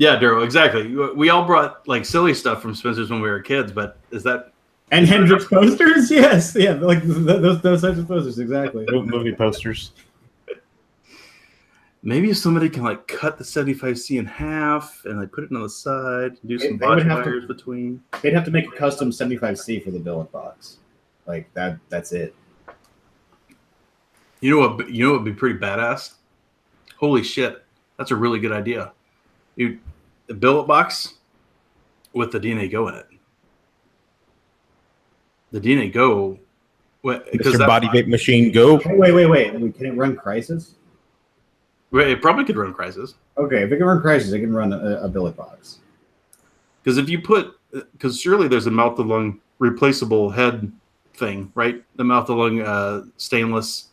Yeah, Duro, exactly. We all brought like silly stuff from Spencer's when we were kids, but is that And Hendrix posters? Yes. Yeah, like those types of posters, exactly. Movie posters. maybe if somebody can like cut the 75C in half and like put it on the side, do some They would body have to- wires between. They'd have to make a custom 75C for the billet box. Like that's it. You know what would be pretty badass? Holy shit. That's a really good idea. Dude, the billet box with the DNA Go in it. The DNA Go, Does your body vape machine go? Wait. Can it run Crisis? It probably could run Crisis. Okay, if it can run Crisis, it can run a billet box. Because if you because surely there's a mouth to lung replaceable head thing, right? The mouth to lung stainless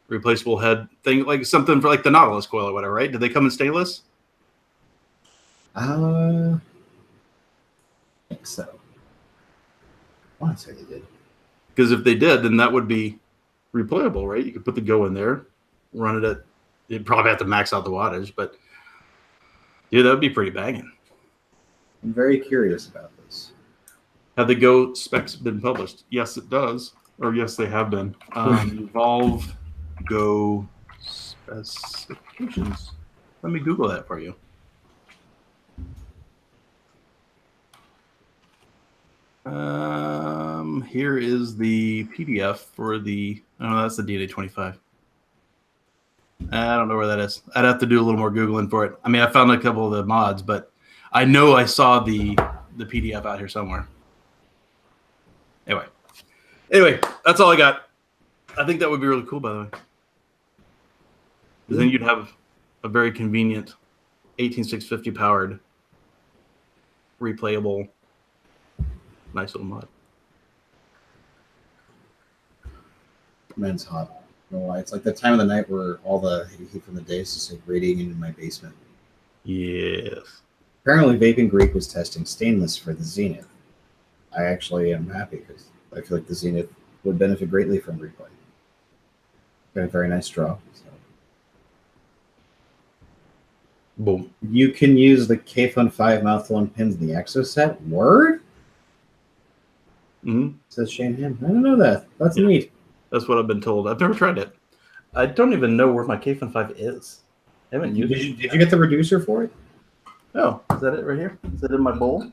replaceable head thing, like something for like the Nautilus coil or whatever, right? Did they come in stainless? I think so. I want to say they did. Because if they did, then that would be replayable, right? You could put the Go in there, run it at. You'd probably have to max out the wattage, but yeah, that would be pretty banging. I'm very curious about this. Have the Go specs been published? Yes, it does. Or yes, they have been. Evolve Go specifications. Let me Google that for you. Here is the PDF for the. Oh, that's the DNA 25. I don't know where that is. I'd have to do a little more Googling for it. I mean, I found a couple of the mods, but I know I saw the PDF out here somewhere. Anyway, that's all I got. I think that would be really cool, by the way. Then you'd have a very convenient 18650 powered, replayable, nice little mod. Man's hot. I don't know why. It's like the time of the night where all the heat from the day is just like radiating into my basement. Yes. Apparently, Vaping Greek was testing stainless for the Zenith. I actually am happy because I feel like the Zenith would benefit greatly from replay. Got a very nice draw. So. Boom. You can use the KFun 5 mouthful pins in the Exo set. Word? Mm-hmm. Says Shane Ham. I don't know that. That's neat. That's what I've been told. I've never tried it. I don't even know where my KFun 5 is. I haven't used it. Did you get the reducer for it? Oh, is that it right here? Is it in my bowl?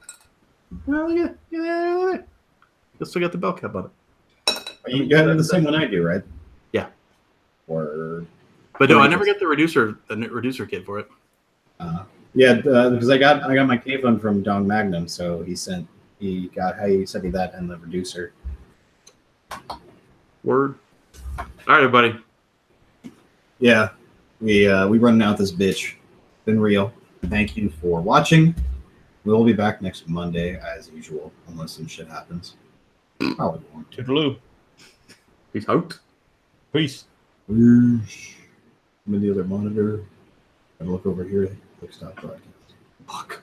Oh, yeah. I still got the bell cap on it. You got the same one I do, right? Yeah. Word. But no, I never get the reducer kit for it. Yeah, because I got my KFun from Dong Magnum, so he sent me that and the reducer. Word. All right, everybody. Yeah, we running out this bitch. Been real. Thank you for watching. We'll be back next Monday as usual, unless some shit happens. Probably won't. Toodaloo. Peace out. Peace. I'm in the other monitor. Gotta look over here. Click stop broadcast. Fuck.